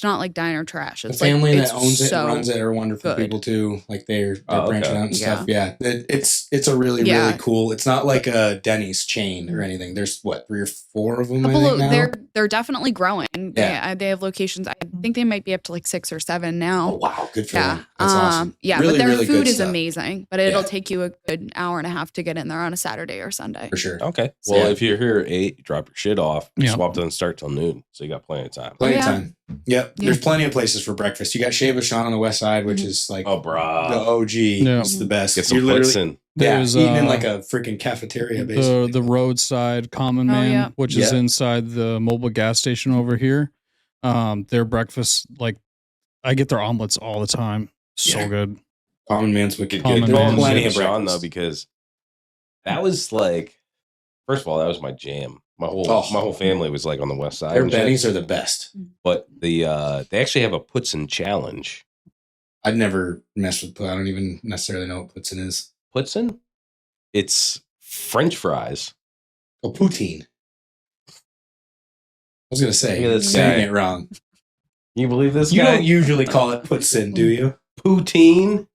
not like diner trash. the It's family like, that it's owns it so and runs it are wonderful good. people too. Like they're Oh, branching okay. out and stuff. Yeah. It's a really, Yeah. really cool. It's not like a Denny's chain or anything. There's what, 3 or 4 of them, I couple think, of, now? they're definitely growing. Yeah. They have locations. I think they might be up to like 6 or 7 now. Oh, wow. Good for Yeah. them. That's awesome. Yeah, Really, but their really food good is stuff. amazing. But it'll Yeah. take you a good hour and a half to get in there on a Saturday or Sunday. For sure. Okay. So- Well, if you're here at 8, you drop your shit off. Yeah. Swap doesn't start till noon. So you got plenty of time. Plenty of Yeah. time. Yep. Yeah. There's plenty of places for breakfast. You got Shea Vachon on the west side, which is like Oh, the brah. OG. Yeah. It's the best. Get some You're literally flicks in. There's, eating in like a freaking cafeteria, basically. the roadside Common Oh, Man, yeah. which is Yeah. inside the mobile gas station over here. Their breakfast, like I get their omelets all the time. So Yeah. good. Common Man's wicked Common good. There's Man's plenty of Sean, breakfast. though, because that was like First of all, that was my jam. My whole family was like on the west side. Their bennies are the best. But they actually have a Putzin challenge. I'd never messed with. I don't even necessarily know what Putzin is. Putzin? It's French fries. Oh, poutine. I was gonna say, Look at this saying guy. it wrong. You believe this You guy? don't usually call it Putzin, do you? Poutine.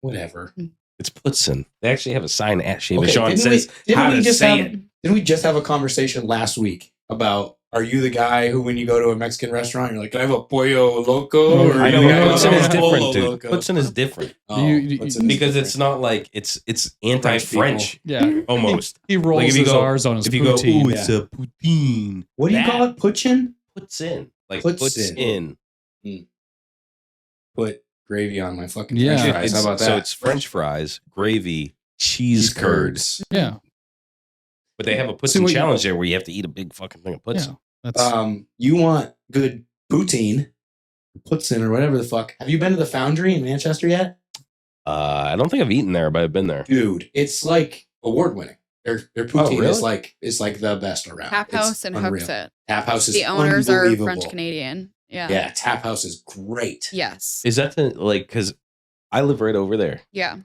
Whatever. It's Putzin. They actually have a sign at Shave Okay, Sean says how to say it. Didn't we just have a conversation last week about, are you the guy who, when you go to a Mexican restaurant, you're like, can I have a pollo loco? Or I are know you the guy who's Putzin is a different, polo dude. loco? Putzin is different Oh, Putzin is because it's different. not like it's anti-French Yeah. almost. He rolls Like if you his go- R's on his If you go, poutine. ooh, it's a poutine. What do you That call it? Puchin? Puts in. Like Puts puts in. Put gravy on my fucking Yeah. French fries. How about that? So it's French fries, gravy, cheese curds. Yeah. But they have a See Putzin what you- challenge there where you have to eat a big fucking thing of Putzin. Yeah. That's You want good poutine, Putzin or whatever the fuck. Have you been to the Foundry in Manchester yet? I don't think I've eaten there, but I've been there. Dude, it's like award winning. Their poutine really? is like the best around. Tap It's House and unreal. Hooks It. Tap House is The owners are unbelievable. French Canadian. Yeah. Yeah, Tap House is great. Yes. Is that the like? Because I live right over there. Yeah.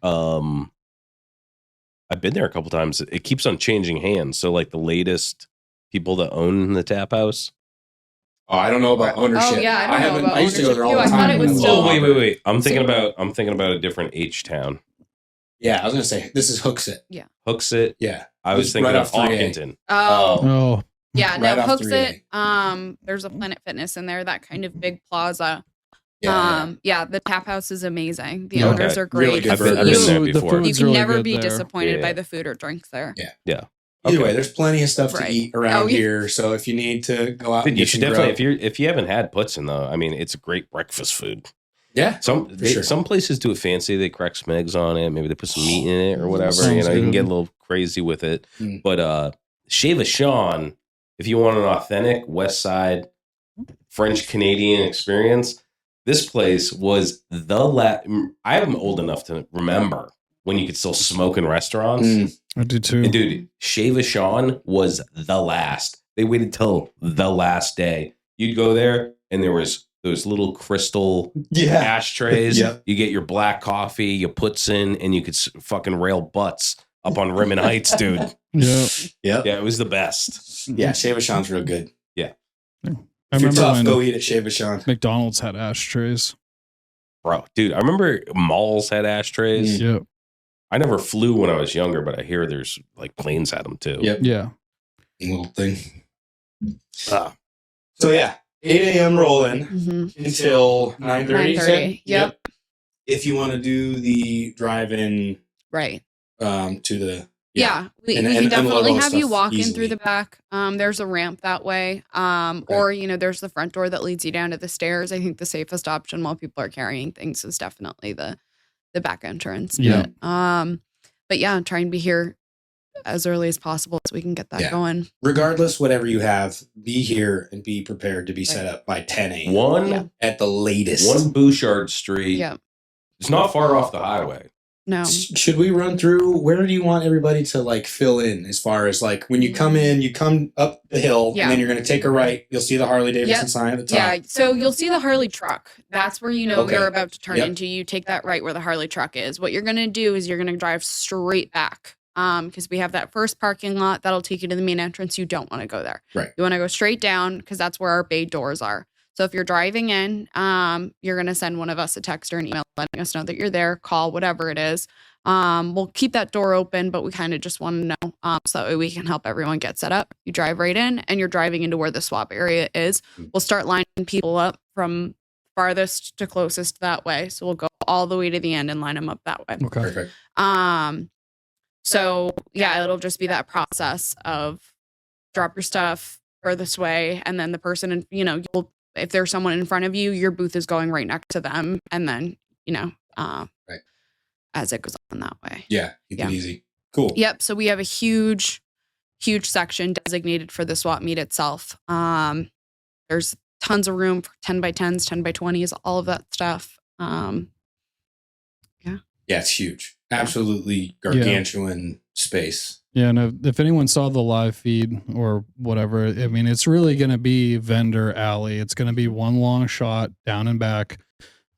I've been there a couple times. It keeps on changing hands. So like the latest people that own the tap house. Oh, I don't know about ownership. Oh yeah, I don't know haven't- about I used to go there all ownership, the too. I time. thought it was when still. Oh wait. I'm thinking about a different H town. Yeah, I was gonna say this is Hooks It. Hooks It. Yeah, I was It's thinking right of off 3A. Hawkinton. Oh. oh. Yeah, Right no, off Hooks 3A. It. There's a Planet Fitness in there, that kind of big plaza. Yeah, Yeah, the tap house is amazing. The Yeah. owners Okay. are great. Really good I've been burgers. there The before. food- You It's can really never good be there. disappointed Yeah. by the food or drinks there. Either Okay. way, there's plenty of stuff to Right. eat around Oh, yeah. here. So if you need to go out, Dude, and you get should some definitely grub- if you haven't had Putzin though. I mean, it's a great breakfast food. yeah, Some for sure. some places do it fancy. They crack some eggs on it. Maybe they put some meat in it or whatever. Sounds You know, you can good. get a little crazy with it. Mm. But Shave Sean, if you want an authentic West Side French Canadian experience, this place was I am old enough to remember when you could still smoke in restaurants. Mm. I do too. And dude, Shave Sean was the last. They waited till the last day. You'd go there, and there was those little crystal Yeah, ashtrays. Yep. You get your black coffee, you puts in, and you could fucking rail butts up on Rimmon Heights, dude. Yeah. yep. Yeah, it was the best. Yeah, Shavashan's real good. I If you're remember tough, when go eat at Shavashan. McDonald's had ashtrays. Bro, dude, I remember malls had ashtrays. Yep. I never flew when I was younger, but I hear there's like planes had them too. Yep. Yeah. Little thing. Ah. So yeah, 8 a.m. rolling Mm-hmm. until 9:30. you said? 9:30, yep. If you want to do the drive-in Right. to the Yeah, we And- can and definitely unload all have you stuff walk in easily. through the back. There's a ramp that way. Or, there's the front door that leads you down to the stairs. I think the safest option while people are carrying things is definitely the back entrance. Yeah. But yeah, try and be here as early as possible so we can get that Yeah. going. regardless, whatever you have, be here and be prepared to be set up by 10 a.m. One Yeah. at the latest. Bouchard Street. Yeah. It's not far off the highway. No. Should we run through where do you want everybody to like fill in as far as like when you come in, you come up the hill Yeah. and then you're going to take a right. You'll see the Harley Davidson Yep. sign at the top. Yeah, so you'll see the Harley truck. That's where you know Okay. you're about to turn Yep. into. You take that right where the Harley truck is. What you're going to do is you're going to drive straight back because we have that first parking lot that'll take you to the main entrance. You don't want to go there. Right. You want to go straight down because that's where our bay doors are. So if you're driving in, you're going to send one of us a text or an email letting us know that you're there, call, whatever it is. We'll keep that door open, but we kind of just want to know so that way we can help everyone get set up. You drive right in and you're driving into where the swap area is. We'll start lining people up from farthest to closest that way. So we'll go all the way to the end and line them up that way. Okay. Perfect. So yeah, it'll just be that process of drop your stuff furthest way, and then the person, and you'll, if there's someone in front of you, your booth is going right next to them, and then Right. as it goes on that way. Yeah. Keep Yeah. it easy. Cool. Yep. So we have a huge section designated for the swap meet itself. There's tons of room for 10 by 10s, 10 by 20s, all of that stuff. Yeah, it's huge. Absolutely gargantuan space. Yeah, and if anyone saw the live feed or whatever, I mean, it's really going to be vendor alley. It's going to be one long shot down and back.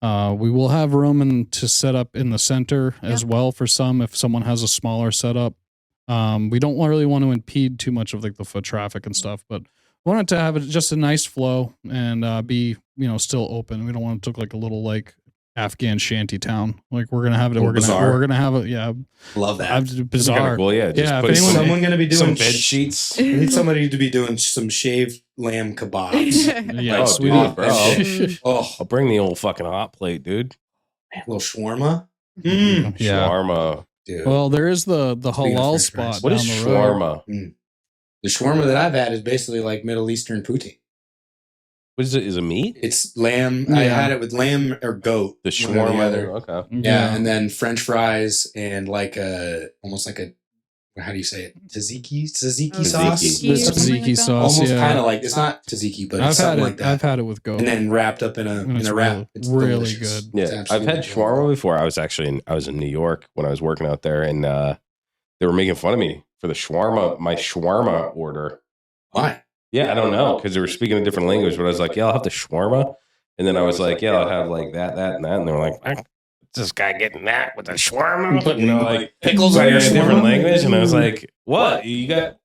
We will have room to set up in the center as well for some if someone has a smaller setup. We don't really want to impede too much of like the foot traffic and stuff, but wanted to have it just a nice flow and be still open. We don't want it to look like a little like Afghan shanty town. Like we're gonna have it. We're gonna have it. Yeah, love that. Bizarre. Cool, yeah. Just Put someone gonna be doing some bed sheets. We need somebody to be doing some shaved lamb kebabs. Yes, dude, bro. Oh, I'll bring the old fucking hot plate, dude. A little shawarma. Yeah. Shawarma. Dude. Well, there is the halal spot. What down is the road. shawarma? The shawarma that I've had is basically like Middle Eastern poutine. What is it? Is it meat? It's lamb. Yeah. I had it with lamb or goat. The one or shawarma. other. Okay. Yeah, and then French fries and like almost like a, how do you say it? Tzatziki sauce. Tzatziki sauce. Almost kind of like, it's not tzatziki, but it's something like that. I've had it with goat, and then wrapped up in a wrap. It's really delicious. good. Yeah, I've had shawarma before. I was in New York when I was working out there, and they were making fun of me for my shawarma order. Why? Yeah, I don't know, because they were speaking a different language. But I was like, yeah, I'll have the shawarma, and then I was like, yeah, I'll have like that, and that, and they were like, this guy getting that with the shawarma, like pickles in on your a different shawarma? language, and I was like, what you got?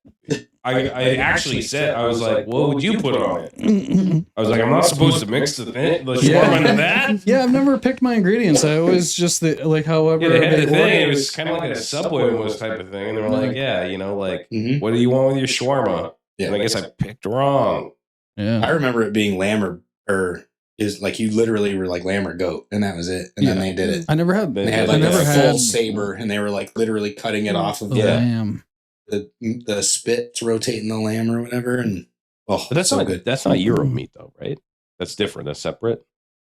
I actually said, I was like, what would you put on it? I was like, I'm not supposed to mix the shawarma into that. Yeah, I've never picked my ingredients. I always just however. Yeah, they had the thing. It was kind of like a Subway almost type of thing, and they were like, yeah, what do you want with your shawarma? Yeah, and I guess I picked wrong. Yeah, I remember it being lamb or is like you literally were like lamb or goat, and that was it. And then they did it. I never had. They had like a full saber, and they were like literally cutting it off of the lamb. The spit, rotating the lamb or whatever, and but that's so not good. That's not Euro meat though, right? That's different. That's separate.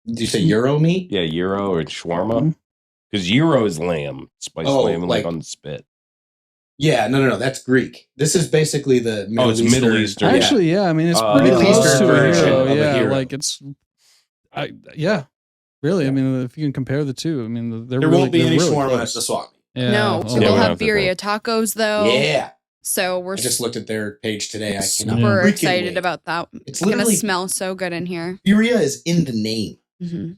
Did you say Euro meat? Yeah, Euro or shawarma. Because Euro is lamb, spiced lamb, like on the spit. Yeah, no. That's Greek. This is basically the Middle Eastern. Actually, yeah. I mean, it's pretty close to a hero. Yeah, like it's. Really. I mean, if you can compare the two, I mean, there won't be any shawarma at the swap meet. Yeah. No, we'll have birria tacos though. Yeah. So we're I just looked at their page today. I cannot. Super excited about that. It's gonna smell so good in here. Birria is in the name. Mm-hmm.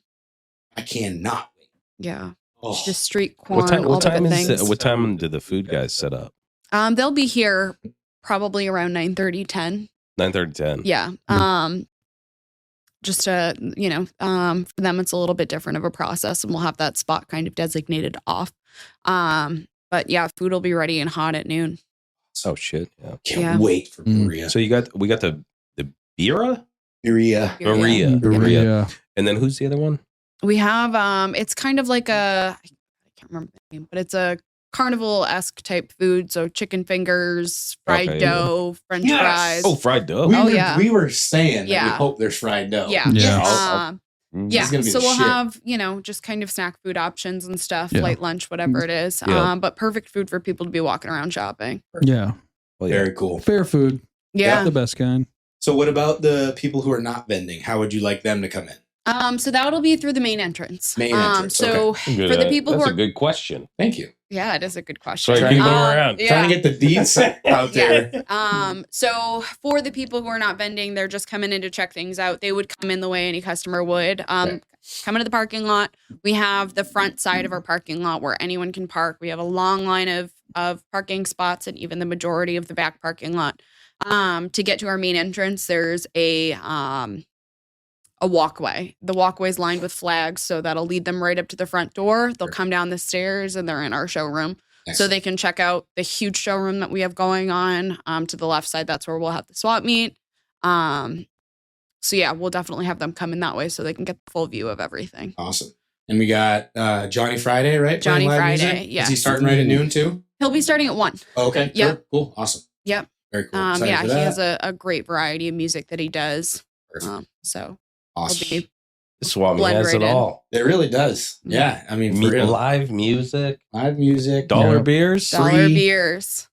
I cannot wait. Yeah. Oh. Just street corn. What time do the food guys set up? They'll be here probably around 9:30, 10. 9:30, 10. Yeah. Just to, for them, it's a little bit different of a process, and we'll have that spot kind of designated off. But yeah, food will be ready and hot at noon. Oh shit! Yeah, can't wait for birria. So we got the birria, and then who's the other one? We have it's kind of like I can't remember the name, but it's a carnival-esque type food. So chicken fingers, fried dough, French fries. Oh, fried dough. We were saying that we hope there's fried dough. Yeah. So we'll have, just kind of snack food options and stuff, light lunch, whatever it is. But perfect food for people to be walking around shopping. Yeah. Well, very cool. Fair food. Yeah. The best kind. So what about the people who are not vending? How would you like them to come in? So that'll be through the main entrance. So for the people that's who are a good question. Thank you. Yeah, it is a good question. Sorry, keep going around. Trying to get the deets out there. So for the people who are not vending, they're just coming in to check things out. They would come in the way any customer would. Come into the parking lot. We have the front side of our parking lot where anyone can park. We have a long line of parking spots and even the majority of the back parking lot. To get to our main entrance, there's a walkway. The walkway is lined with flags, so that'll lead them right up to the front door. They'll come down the stairs and they're in our showroom. Excellent. So they can check out the huge showroom that we have going on. To the left side, that's where we'll have the swap meet. So yeah, we'll definitely have them come in that way so they can get the full view of everything. Awesome. And we got Johnny Friday, right? Johnny Friday, yeah. Is he starting right at noon too? He'll be starting at 1. Oh, okay. Yeah. Sure. Cool. Awesome. Yep. Very cool. He has a great variety of music that he does. So awesome. The swap meet has it all. It really does. Yeah. I mean, for real. Live music. Dollar beers. Dollar beers.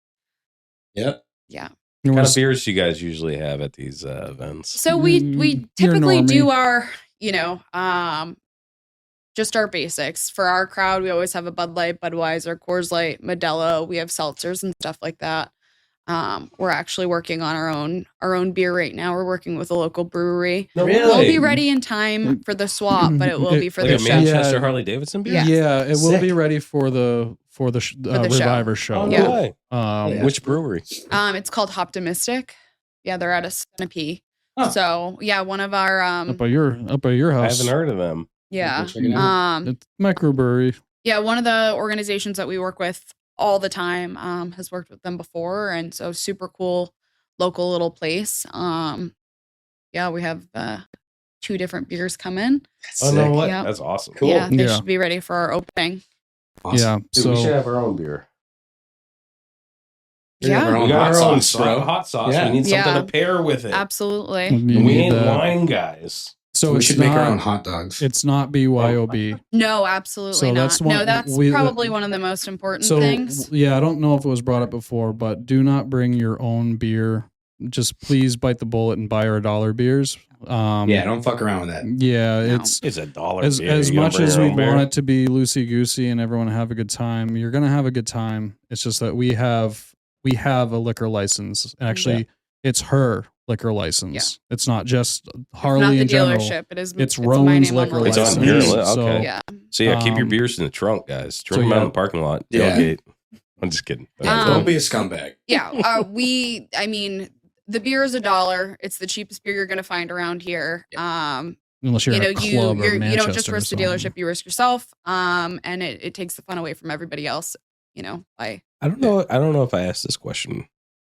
Yep. Yeah. What kind of beers do you guys usually have at these events? So we typically do our, just our basics. For our crowd, we always have a Bud Light, Budweiser, Coors Light, Modelo. We have seltzers and stuff like that. We're actually working on our own beer right now. We're working with a local brewery. No, We'll be ready in time for the swap, but it will be for like the a show. Manchester Harley Davidson beer. Yeah. It will be ready for the Reviver show. Oh, Yeah. no way. Which brewery? It's called Hoptimistic. Yeah, they're out of Centipede. Huh. So yeah, one of our up by your I house. haven't heard of them. yeah. Check it out. It's microbrewery. Yeah, one of the organizations that we work with all the time has worked with them before, and so super cool local little place. Yeah, we have 2 different beers come in. Oh no, what? Yeah. That's awesome. Cool. Yeah, they Yeah. should be ready for our opening. Awesome. Yeah. Dude, So we should have our own beer. We have Yeah. our own We got hot our own sauce, bro. hot sauce. Yeah. We need something Yeah. to pair with it. Absolutely. you And we need ain't that. wine guys. So we it's should make our not- own hot dogs. It's not BYOB. No, absolutely So not. that's one- No, that's we- probably one of the most important So things. yeah, I don't know if it was brought up before, but do not bring your own beer. Just please bite the bullet and buy our dollar beers. Yeah, don't fuck around with that. Yeah, No. it's It's $1 as beer. as You gonna much bring as your we own beer? want it to be loosey goosey and everyone have a good time. You're gonna have a good time. It's just that we have a liquor license. Actually, it's her liquor license. It's not just Harley Not the in general. dealership. It's my Rowan's name on the liquor It's license. on your license. li- So okay. Yeah. So yeah, keep your Um, beers in the trunk, guys. Drink so them out yeah. in the parking lot. Yeah. Tailgate. I'm just kidding. Don't be a scumbag. Yeah. I mean, the beer is $1. It's the cheapest beer you're going to find around here. unless you're You know, at a club or you don't just Manchester or risk the something. delership, you risk yourself. And it takes the fun away from everybody else, by I don't know if I asked this question.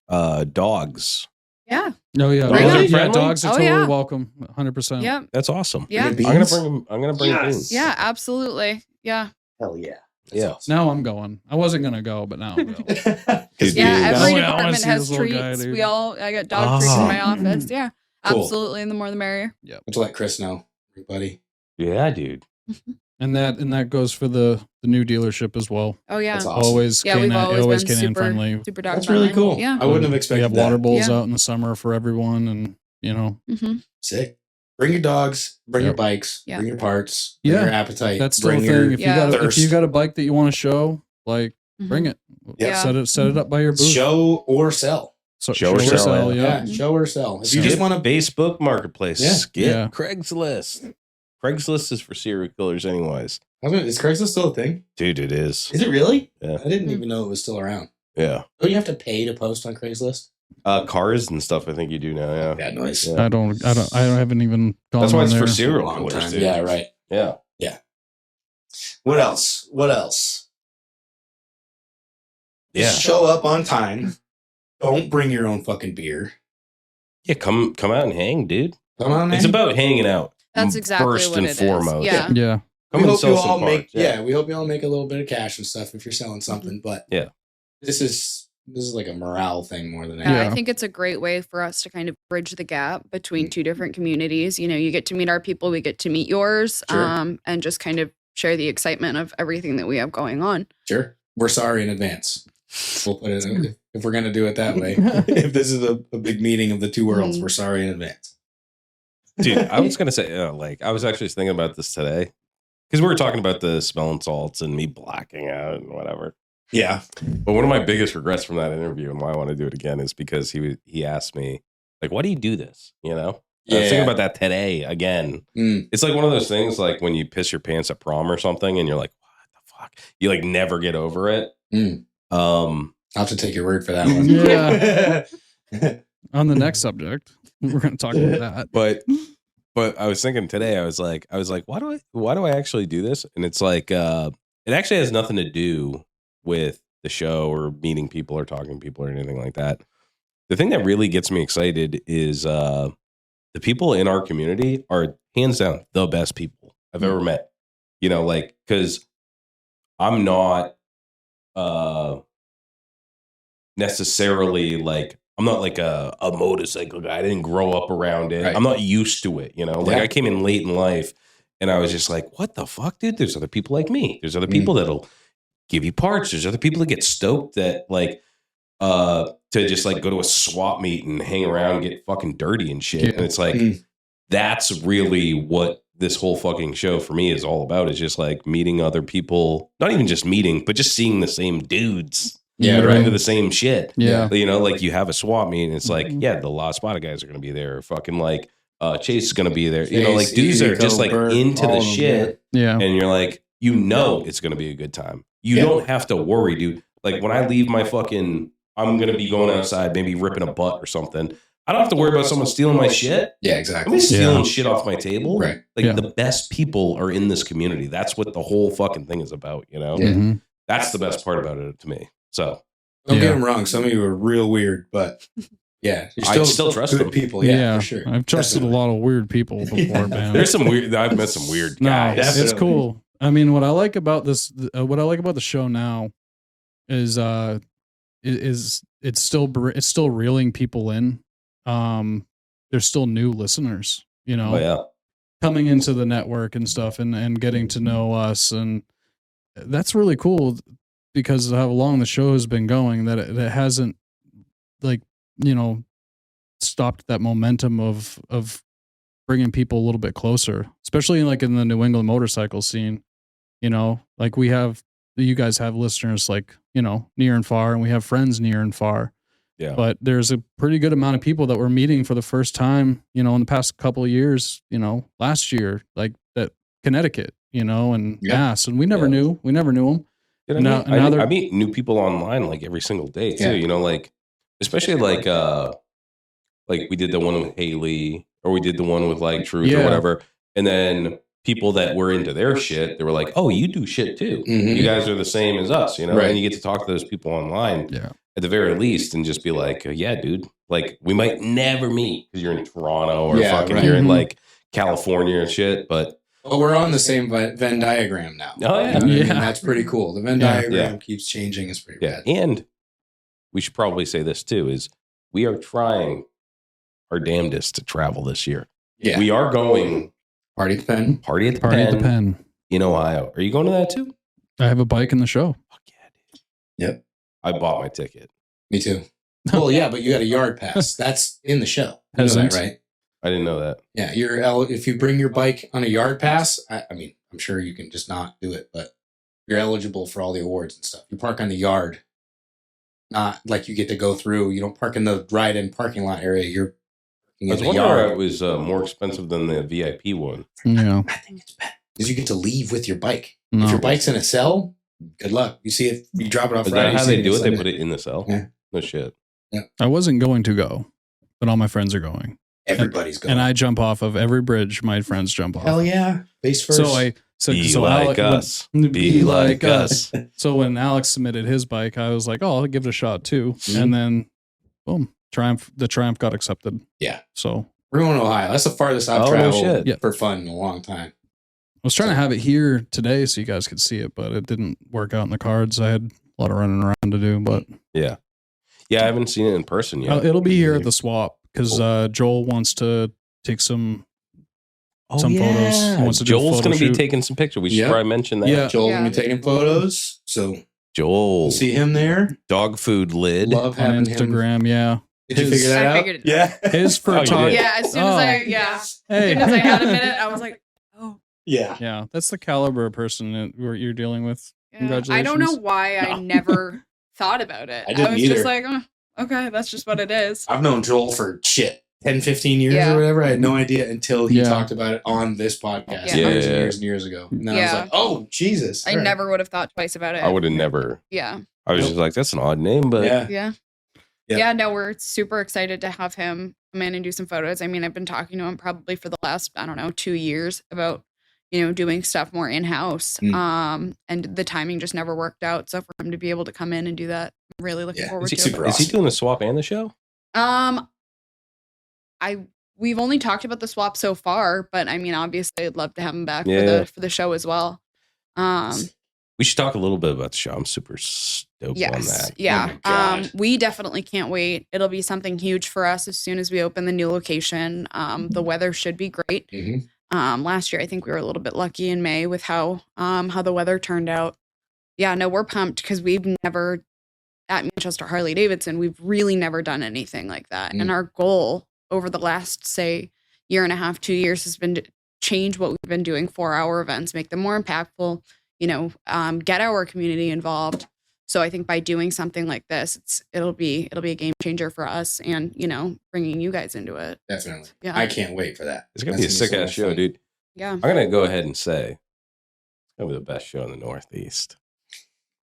Dogs. yeah. Oh yeah, Bring dogs, them. yeah, dogs are Oh, totally yeah. welcome. 100%. Yeah. That's awesome. Yeah. Bring I'm gonna beans? bring them. I'm gonna bring Yes. beans. Yeah, absolutely. Yeah. Hell yeah. Yeah. Now I'm going. I wasn't gonna go, but now I'm going. Dude, Yeah, dude, every I wanna department see has this little guy, treats. dude. I got dog treats in my Ah. office. Yeah. Cool. Absolutely. And the more the merrier. Let's let Chris know, everybody. Yeah, dude. and that goes for the new dealership as well. Oh yeah. That's awesome. Always Yeah, we've canine, always always been canine super, friendly. super dog That's really friendly. cool. Yeah. I wouldn't have We expected have water that. bowls Yeah. out in the summer for everyone, and Mm-hmm. Sick. Bring your dogs. Bring your Yep. bikes. Yeah. Bring your parts. Bring Yeah. your appetite. that's still a bring thing. your If Yeah. you got thirst. a bike that you want to show, like bring it. Yeah. Set it up by your booth. show or sell. So, Show or sell, Yeah. Show or sell. If you Skip just want to Facebook Marketplace. Yeah. Skip Yeah. Craigslist. Craigslist is for serial killers, anyways. Is Craigslist still a thing? Dude, it is. Is it really? Yeah. I didn't Hmm. even know it was still around. Yeah. Don't you have to pay to post on Craigslist? Cars and stuff. I think you do now. Yeah. Bad noise. Yeah. I haven't even gone. That's why on it's there. for serial Long killers, time. dude. Yeah, right. Yeah. What else? Yeah. Just show up on time. Don't bring your own fucking beer. Yeah. Come out and hang, dude. Come on, man. It's about hanging out. That's exactly first what and it is. foremost. Yeah. Yeah. Come we and hope sell you some all parts. make we hope you all make a little bit of cash and stuff if you're selling something. But Yeah. this is like a morale thing more than Yeah, anything. Yeah. I think it's a great way for us to kind of bridge the gap between two different communities. You get to meet our people, we get to meet yours, Sure. and just kind of share the excitement of everything that we have going on. Sure. We're sorry in advance. We'll put it if we're gonna do it that way. If this is a big meeting of the two worlds, we're sorry in advance. Dude, I was gonna say, I was actually thinking about this today because we were talking about the smelling salts and me blacking out and whatever. Yeah. But one of my biggest regrets from that interview and why I want to do it again is because he asked me, like, why do you do this? I was thinking about that today again. Mm. It's like one of those things like when you piss your pants at prom or something and you're like, what the fuck? You like never get over it. Mm. I'll have to take your word for that one. Yeah. On the next subject, we're going to talk about that. But I was thinking today, I was like, why do I actually do this? And it's like, it actually has nothing to do with the show or meeting people or talking to people or anything like that. The thing that really gets me excited is the people in our community are hands down the best people I've ever met. Because I'm not necessarily like, I'm not like a motorcycle guy. I didn't grow up around it. Right. I'm not used to it. I came in late in life and I was just like, what the fuck, dude? There's other people like me. There's other people that'll give you parts. There's other people that get stoked that to just like go to a swap meet and hang around and get fucking dirty and shit. Yeah. And it's like, that's really what this whole fucking show for me is all about is just like meeting other people, not even just meeting, but just seeing the same dudes. Yeah, that are right. into the same shit. Yeah. You know, like you have a swap meet and it's like, yeah, the Lost Spotted guys are going to be there. Fucking like Chase is going to be there. You know, like dudes that are just like into the shit. Yeah. And you're like, you know, it's going to be a good time. You don't have to worry, dude. Like when I leave my fucking, I'm going to be going outside, maybe ripping a butt or something. I don't have to worry about someone stealing my shit. Yeah, I'm exactly. stealing shit off my table. Right. Like the best people are in this community. That's what the whole fucking thing is about, you know? Mm-hmm. That's the best part about it to me. So don't get them wrong. Some of you are real weird, but yeah, I still trust good them. people. Yeah, for sure. I've trusted a lot of weird people before, man. There's some weird. I've met some weird guys. No, it's cool. I mean, what I like about this, what I like about the show now, is it's still reeling people in. There's still new listeners, you know. Oh, yeah. Coming into the network and stuff, and getting to know us, and that's really cool because of how long the show has been going. That it hasn't, like, you know, stopped that momentum of bringing people a little bit closer, especially like in the New England motorcycle scene. You know, like you guys have listeners like, you know, near and far, and we have friends near and far. Yeah. But there's a pretty good amount of people that we're meeting for the first time, you know, in the past couple of years, you know, last year, like that Connecticut, you know, and Mass, and we never knew them. I meet new people online like every single day too. You know, like especially like we did the one with Haley, or we did the one with like Truth or whatever, and then people that were into their shit, they were like, "Oh, you do shit too. You guys are the same as us," you know. And you get to talk to those people online, at the very least, and just be like, "Yeah, dude. Like, we might never meet because you're in Toronto or you're in like California and shit, but." Well, we're on the same Venn diagram now. Oh, yeah. I mean, that's pretty cool. The Venn diagram keeps changing. It's pretty bad. And we should probably say this too, is we are trying our damnedest to travel this year. Yeah. We are going Party at the Pen. Party at the Pen in Ohio. Are you going to that too? I have a bike in the show. Fuck yeah, dude. Yep. I bought my ticket. Me too. Well, yeah, but you got a yard pass. That's in the show. You know that, right? I didn't know that. Yeah, if you bring your bike on a yard pass, I mean, I'm sure you can just not do it, but you're eligible for all the awards and stuff. You park on the yard, not like you get to go through. You don't park in the ride-in parking lot area. You're parking I was in the wondering yard. why it was more expensive than the VIP one. Yeah. I think it's bad because you get to leave with your bike. No. If your bike's in a cell, good luck. You see it, you drop it off. Is Friday, that how you see they do it? They Sunday. put it in the cell? Yeah. No shit. I wasn't going to go, but all my friends are going. Everybody's going. And I jump off of every bridge my friends jump off. Hell yeah. Face first. Be like us. Be like us. So when Alex submitted his bike, I was like, oh, I'll give it a shot too. Mhm. And then, boom, the Triumph got accepted. Yeah. So We're going to Ohio. That's the farthest I've Oh, no traveled shit. for fun in a long time. I was trying to have it here today so you guys could see it, but it didn't work out in the cards. I had a lot of running around to do, but Yeah. Yeah, I haven't seen it in person yet. it'll be here at the swap because Joel wants to take some photos. He wants to do a Joel's photo going to be shoot. taking some pictures. We should Yeah. probably mention that. Yeah. Joel's going to be taking photos. So Joel, we'll see him there. dog food lid. Love on having him. Instagram. Yeah. Did you figure that I out? figured it. Yeah. His Oh, you photography. did. Yeah, as soon as Hey. I had a minute, I was like, oh. Yeah. Yeah, that's the caliber of person that you're dealing with. Yeah. Congratulations. I don't know why I never thought about it. I didn't was either. just like, oh, okay, that's just what it is. I've known Joel for 10, 15 years Yeah. or whatever. I had no idea until he Yeah. talked about it on this podcast Yeah. years and Yeah. years and years ago. And then I was Yeah. like, oh, Jesus. I All right. never would have thought twice about it. I would have never. Yeah. I was just like, that's an odd name, but Yeah. Yeah. Yeah. Yeah, no, we're super excited to have him come in and do some photos. I mean, I've been talking to him probably for the last, 2 years about, doing stuff more in-house. And the timing just never worked out. So for him to be able to come in and do that, I'm really looking Yeah. forward Is to he it. is he doing the swap and the show? We've only talked about the swap so far, but I mean, obviously I'd love to have him back Yeah. for the show as well. We should talk a little bit about the show. I'm super stoked on Yes. that. Yeah. Oh my God. We definitely can't wait. It'll be something huge for us as soon as we open the new location. The weather should be great. Mhm. Last year, I think we were a little bit lucky in May with how the weather turned out. Yeah, no, we're pumped because we've never, at Manchester Harley Davidson, we've really never done anything like that. And our goal over the last, say, year and a half, 2 years has been to change what we've been doing for our events, make them more impactful, get our community involved. So I think by doing something like this, it'll be a game changer for us, and bringing you guys into it. Definitely. Yeah. I can't wait for that. It's gonna be a sick ass show, dude. Yeah. I'm gonna go ahead and say it's gonna be the best show in the Northeast.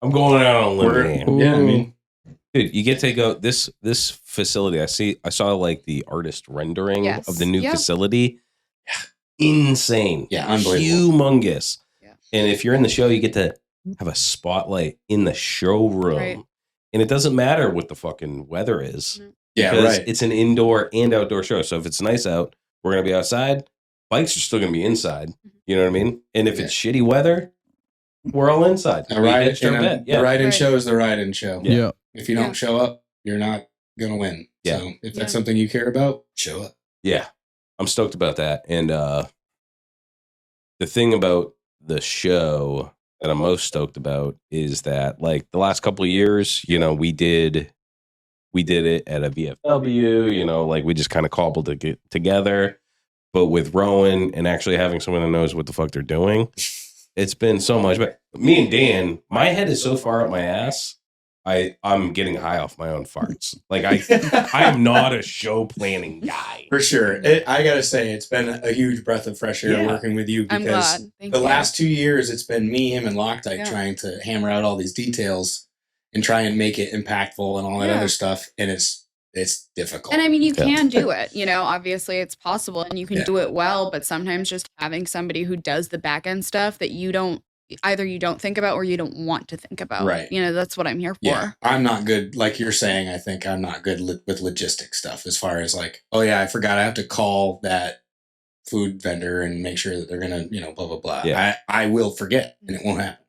I'm going out on a limb. Yeah, I mean, dude, you get to go this facility. I saw like the artist rendering of the new facility. Insane. Yeah, unbelievable. Humongous. Yeah. And if you're in the show, you get to have a spotlight in the showroom. Right. And it doesn't matter what the fucking weather is. Yeah, because right. it's an indoor and outdoor show. So if it's nice out, we're gonna be outside. Bikes are still gonna be inside. You know what I mean? And if it's shitty weather, we're all inside. The ride-in show is the ride-in show. Yeah. If you don't show up, you're not gonna win. Yeah. So if that's something you care about, show up. Yeah. I'm stoked about that. And the thing about the show that I'm most stoked about is that, like, the last couple of years, we did it at a VFW, like we just kind of cobbled to get together. But with Rowan and actually having someone that knows what the fuck they're doing, it's been so much. But me and Dan, my head is so far up my ass, I'm getting high off my own farts. Like I am not a show planning guy. For sure. I gotta say, it's been a huge breath of fresh air working with you, I'm because glad. Thank you. last 2 years, it's been me, him, and Loctite trying to hammer out all these details and try and make it impactful and all that other stuff. And it's difficult. And I mean, you can do it, obviously it's possible and you can do it well, but sometimes just having somebody who does the back end stuff that you don't think about or you don't want to think about. Right. That's what I'm here for. Yeah. I'm not good. Like you're saying, I think I'm not good with logistic stuff as far as like, oh yeah, I forgot I have to call that food vendor and make sure that they're going to, blah, blah, blah. Yeah. I will forget and it won't happen.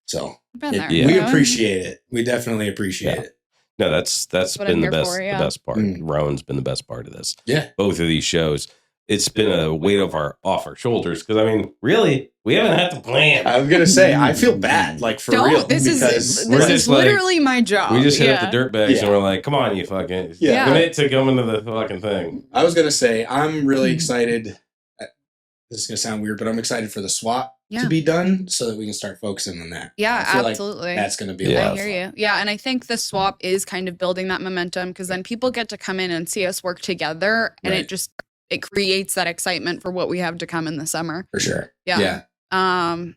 So we we appreciate it. We definitely appreciate it. No, that's been the best part. Rowan's been the best part of this. Yeah. Both of these shows. It's been a weight off our shoulders. Because, I mean, really, we haven't had to plan. I was going to say, I feel bad, like, for real. This is literally my job. We just hit up the dirtbags and we're like, come on, you fucking commit to coming to the fucking thing. I was going to say, I'm really excited. This is going to sound weird, but I'm excited for the swap to be done so that we can start focusing on that. Yeah, I feel absolutely. Like that's going to be a lot of fun. I hear you. Yeah, and I think the swap is kind of building that momentum because then people get to come in and see us work together and it creates that excitement for what we have to come in the summer. For sure. Yeah. Definitely.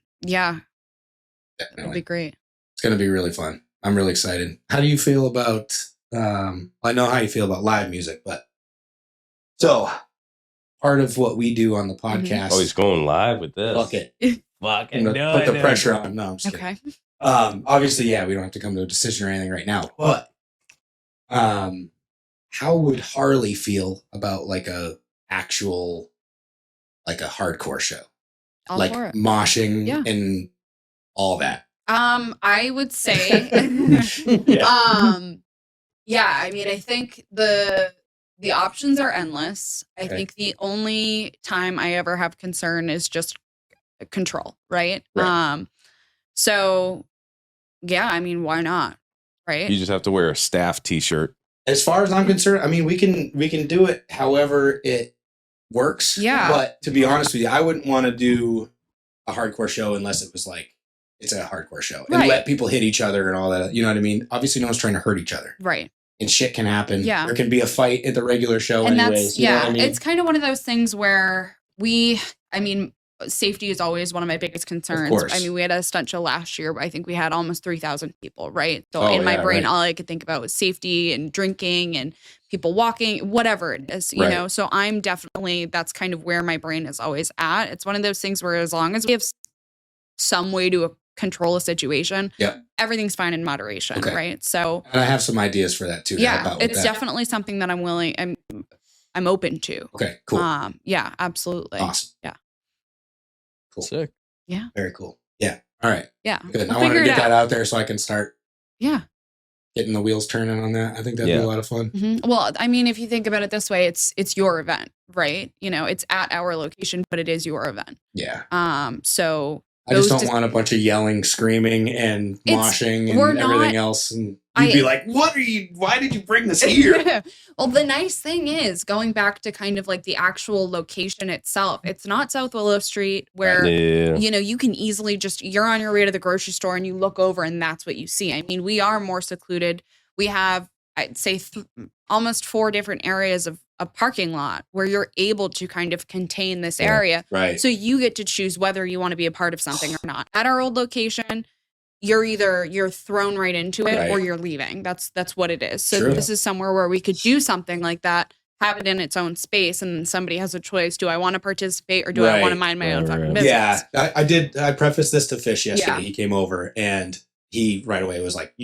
It'll be great. It's going to be really fun. I'm really excited. How do you feel about, I know how you feel about live music, but so part of what we do on the podcast. Oh, he's going live with this. Fuck it. Fucking put the pressure on. No, I'm just kidding. Obviously, we don't have to come to a decision or anything right now, but how would Harley feel about like a hardcore show? All like for it. moshing and all that. I would say I mean, I think the options are endless. I think the only time I ever have concern is just control, right? So yeah, I mean, why not? Right? You just have to wear a staff t-shirt. As far as I'm concerned, I mean, we can do it however it works. Yeah. But to be honest with you, I wouldn't want to do a hardcore show unless it was like it's a hardcore show and let people hit each other and all that. You know what I mean? Obviously, no one's trying to hurt each other. Right. And shit can happen. Yeah. There can be a fight at the regular show and anyways. That's, you know what I mean? It's kind of one of those things where safety is always one of my biggest concerns. Of course. I mean, we had a stunt show last year, but I think we had almost 3,000 people, right? So in my brain, all I could think about was safety and drinking and people walking, whatever it is, you know? So I'm definitely, that's kind of where my brain is always at. It's one of those things where as long as we have some way to control a situation, everything's fine in moderation, right? So and I have some ideas for that too. Yeah, it's definitely something that I'm open to. Okay, cool. Yeah, absolutely. Awesome. Yeah. Cool. Sick. Yeah. Very cool. Yeah. All right. Yeah. Good. I wanted to get that out there so I can start getting the wheels turning on that. I think that'd be a lot of fun. Mm-hmm. Well, I mean, if you think about it this way, it's your event, right? You know, it's at our location, but it is your event. Yeah. So I just don't want a bunch of yelling, screaming, and moshing and everything else. And you'd be like, why did you bring this here? Well, the nice thing is, going back to kind of like the actual location itself, it's not South Willow Street where, you can easily you're on your way to the grocery store and you look over and that's what you see. I mean, we are more secluded. We have, I'd say, almost 4 different areas of a parking lot where you're able to kind of contain this area. Right. So you get to choose whether you want to be a part of something or not. At our old location, you're thrown right into it or you're leaving. That's what it is. So this is somewhere where we could do something like that, have it in its own space, and then somebody has a choice. Do I want to participate or do I want to mind my own fucking business? Yeah, I prefaced this to Fish yesterday. Yeah. He came over and he right away was like,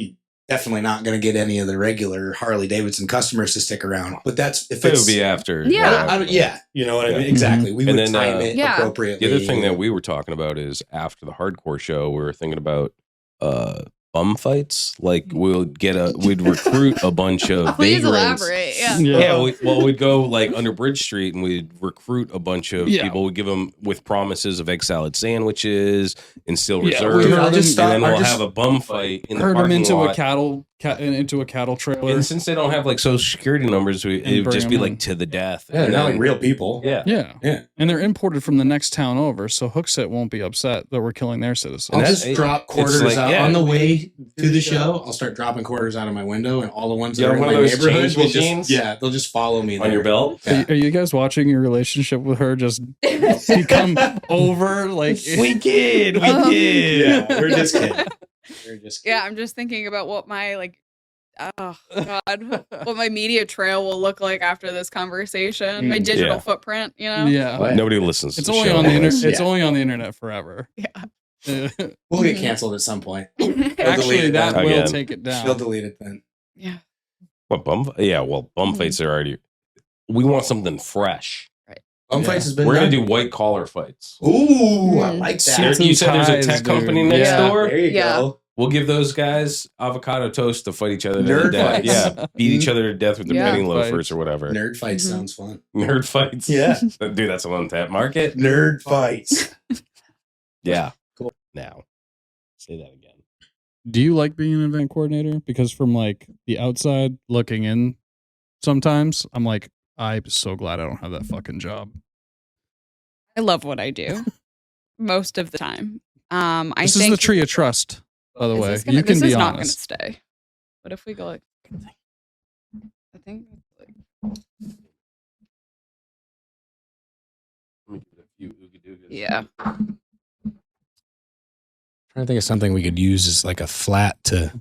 definitely not going to get any of the regular Harley Davidson customers to stick around. But that's if it would be after. Yeah. You know what I mean? Exactly. We would time it appropriately. The other thing that we were talking about is after the hardcore show, we were thinking about bum fights. Like we'd recruit a bunch of Please elaborate. We'd go like under Bridge Street and we'd recruit a bunch of people. We'd give them with promises of egg salad sandwiches and Steel Reserve. And then we'll have a bum fight in the parking lot. Into a cattle trailer. And since they don't have like social security numbers, it would just be like to the death. Yeah, they're not like real people. Yeah. And they're imported from the next town over, so Hooksett won't be upset that we're killing their citizens. I'll just drop quarters out on the way to the show. I'll start dropping quarters out of my window, and all the ones that are in my neighborhood will they'll just follow me. On your belt. Yeah. Are you guys watching your relationship with her just become over? Like we kid. Yeah, we're just kidding. Yeah, I'm just thinking about what my what my media trail will look like after this conversation. My digital footprint, Yeah. Nobody listens. It's only on the internet. It's only on the internet forever. Yeah. We'll get canceled at some point. Actually, that will take it down. They'll delete it then. Yeah. What bum? Yeah. Well, bum fights are already. We want something fresh. Bum fights has been. We're gonna do white collar fights. Ooh, I like that. You said there's a tech company next door. There you go. We'll give those guys avocado toast to fight each other to death. Yeah, beat each other to death with the penny loafers or whatever. Nerd fights sounds fun. Nerd fights. Yeah. Dude, that's an untapped market. Nerd fights. Yeah. Cool. Now, say that again. Do you like being an event coordinator? Because from like the outside looking in, sometimes I'm like, I'm so glad I don't have that fucking job. I love what I do most of the time. This is the tree of trust, by the way. You can be honest. This is not going to stay. What if we go like? I think. Yeah. I'm trying to think of something we could use as like a flat to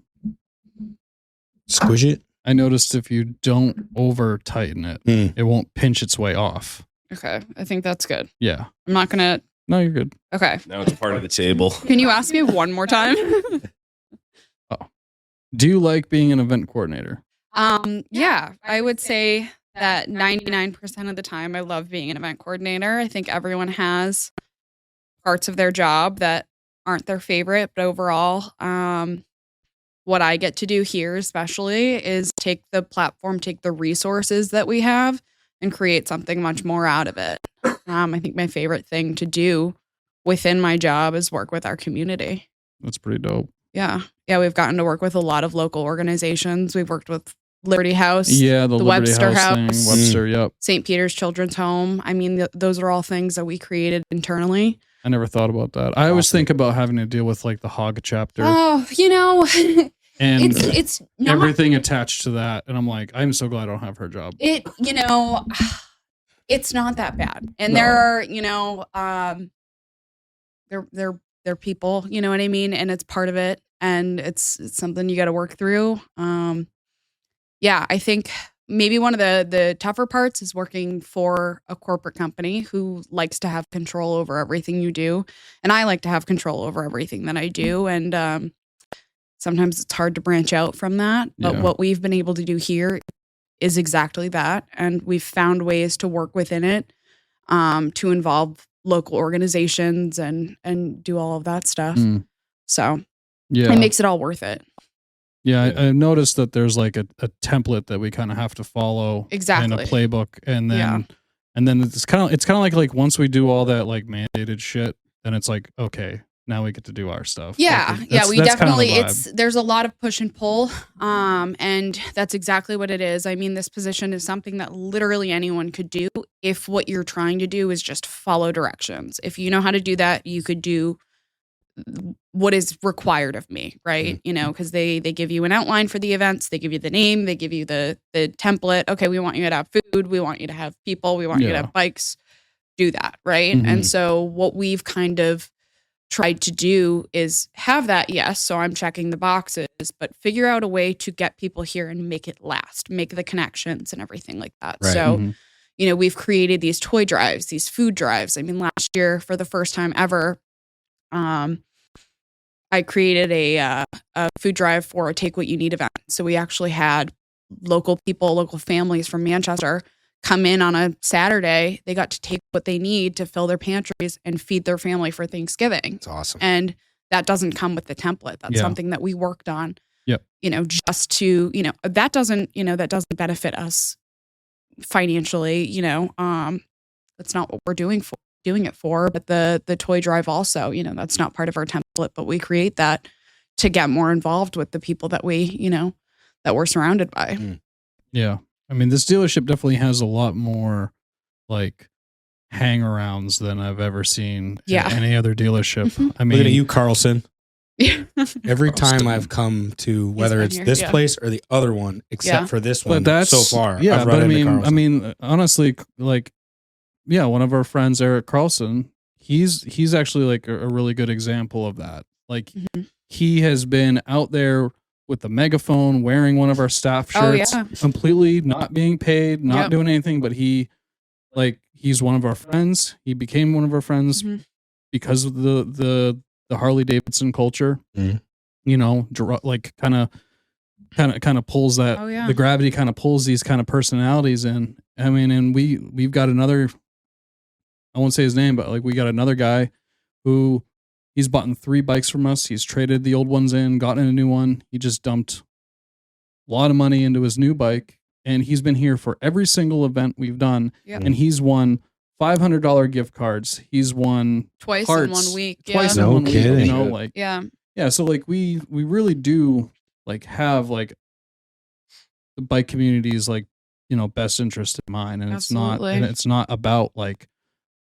squish it. I noticed if you don't over tighten it, it won't pinch its way off. Okay, I think that's good. Yeah. I'm not gonna. No, you're good. Okay. Now it's part of the table. Can you ask me one more time? Do you like being an event coordinator? Yeah, I would say that 99% of the time I love being an event coordinator. I think everyone has parts of their job that aren't their favorite, but overall, what I get to do here especially is take the platform, take the resources that we have and create something much more out of it. I think my favorite thing to do within my job is work with our community. That's pretty dope. Yeah. Yeah, we've gotten to work with a lot of local organizations. We've worked with Liberty House. Yeah, the Webster House. Webster, yep. St. Peter's Children's Home. I mean, those are all things that we created internally. I never thought about that. I always think about having to deal with like the hog chapter. Oh, and it's not, everything attached to that. And I'm like, I'm so glad I don't have her job. It's not that bad. And there are, they're people, you know what I mean? And it's part of it. And it's something you got to work through. Yeah, I think maybe one of the tougher parts is working for a corporate company who likes to have control over everything you do. And I like to have control over everything that I do. And sometimes it's hard to branch out from that. But what we've been able to do here is exactly that. And we've found ways to work within it, to involve local organizations and do all of that stuff. So it makes it all worth it. Yeah, I noticed that there's like a template that we kind of have to follow in a playbook, and then it's kind of like once we do all that like mandated shit, then it's like, okay, now we get to do our stuff. Yeah. Like, Yeah. We that's kind of the definitely, vibe. there's a lot of push and pull. And that's exactly what it is. I mean, this position is something that literally anyone could do if what you're trying to do is just follow directions. If you know how to do that, you could do what is required of me, right? You know, because they give you an outline for the events, they give you the name, they give you the template. Okay, we want you to have food, we want you to have people, we want you to have bikes. Do that, right? And so what we've kind of tried to do is have that, yes, so I'm checking the boxes, but figure out a way to get people here and make it last, make the connections and everything like that. Right. So, you know, we've created these toy drives, these food drives. I mean, last year, for the first time ever, I created a food drive for a Take What You Need event. So we actually had local people, local families from Manchester come in on a Saturday. They got to take what they need to fill their pantries and feed their family for Thanksgiving. It's awesome. And that doesn't come with the template. That's something that we worked on. Yep. You know, just to, you know, that doesn't benefit us financially, you know. That's not what we're doing it for, but the toy drive also, you know, that's not part of our template, but we create that to get more involved with the people that we, you know, that we're surrounded by. Yeah. I mean, this dealership definitely has a lot more like hang-arounds than I've ever seen at any other dealership. I mean, look at you, Carlson. Every time Carlson. I've come to, whether it's this place or the other one, except for this one, but that's so far, yeah. I've run But into Carlson. I mean, honestly, like, yeah, one of our friends, Eric Carlson, he's actually like a really good example of that. Like, he has been out there with the megaphone, wearing one of our staff shirts, completely not being paid, not doing anything, but he's one of our friends. He became one of our friends because of the Harley Davidson culture. You know, like kind of pulls that the gravity kind of pulls these kind of personalities in. I mean, and we've got another, I won't say his name, but like we got another guy who he's bought 3 bikes from us. He's traded the old ones in, gotten a new one. He just dumped a lot of money into his new bike, and he's been here for every single event we've done. And he's won $500 gift cards. He's won twice parts, in 1 week. Twice in 1 week. You know, like so like we really do like have like the bike community's like, you know, best interest in mind, and it's not about like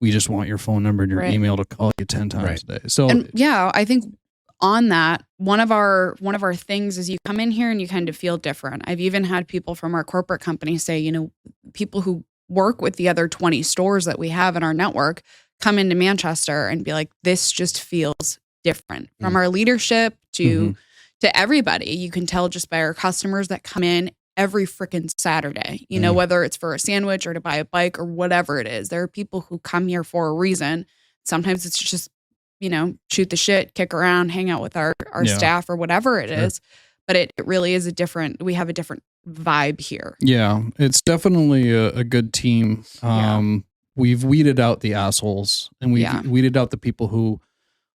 we just want your phone number and your email to call you 10 times a day. So and I think on that, one of our things is you come in here and you kind of feel different. I've even had people from our corporate company say, you know, people who work with the other 20 stores that we have in our network come into Manchester and be like, this just feels different. From our leadership to everybody. You can tell just by our customers that come in every freaking Saturday, you know, whether it's for a sandwich or to buy a bike or whatever it is. There are people who come here for a reason. Sometimes it's just, you know, shoot the shit, kick around, hang out with our staff or whatever it is. But it really is we have a different vibe here. Yeah, it's definitely a good team. We've weeded out the assholes, and we've weeded out the people who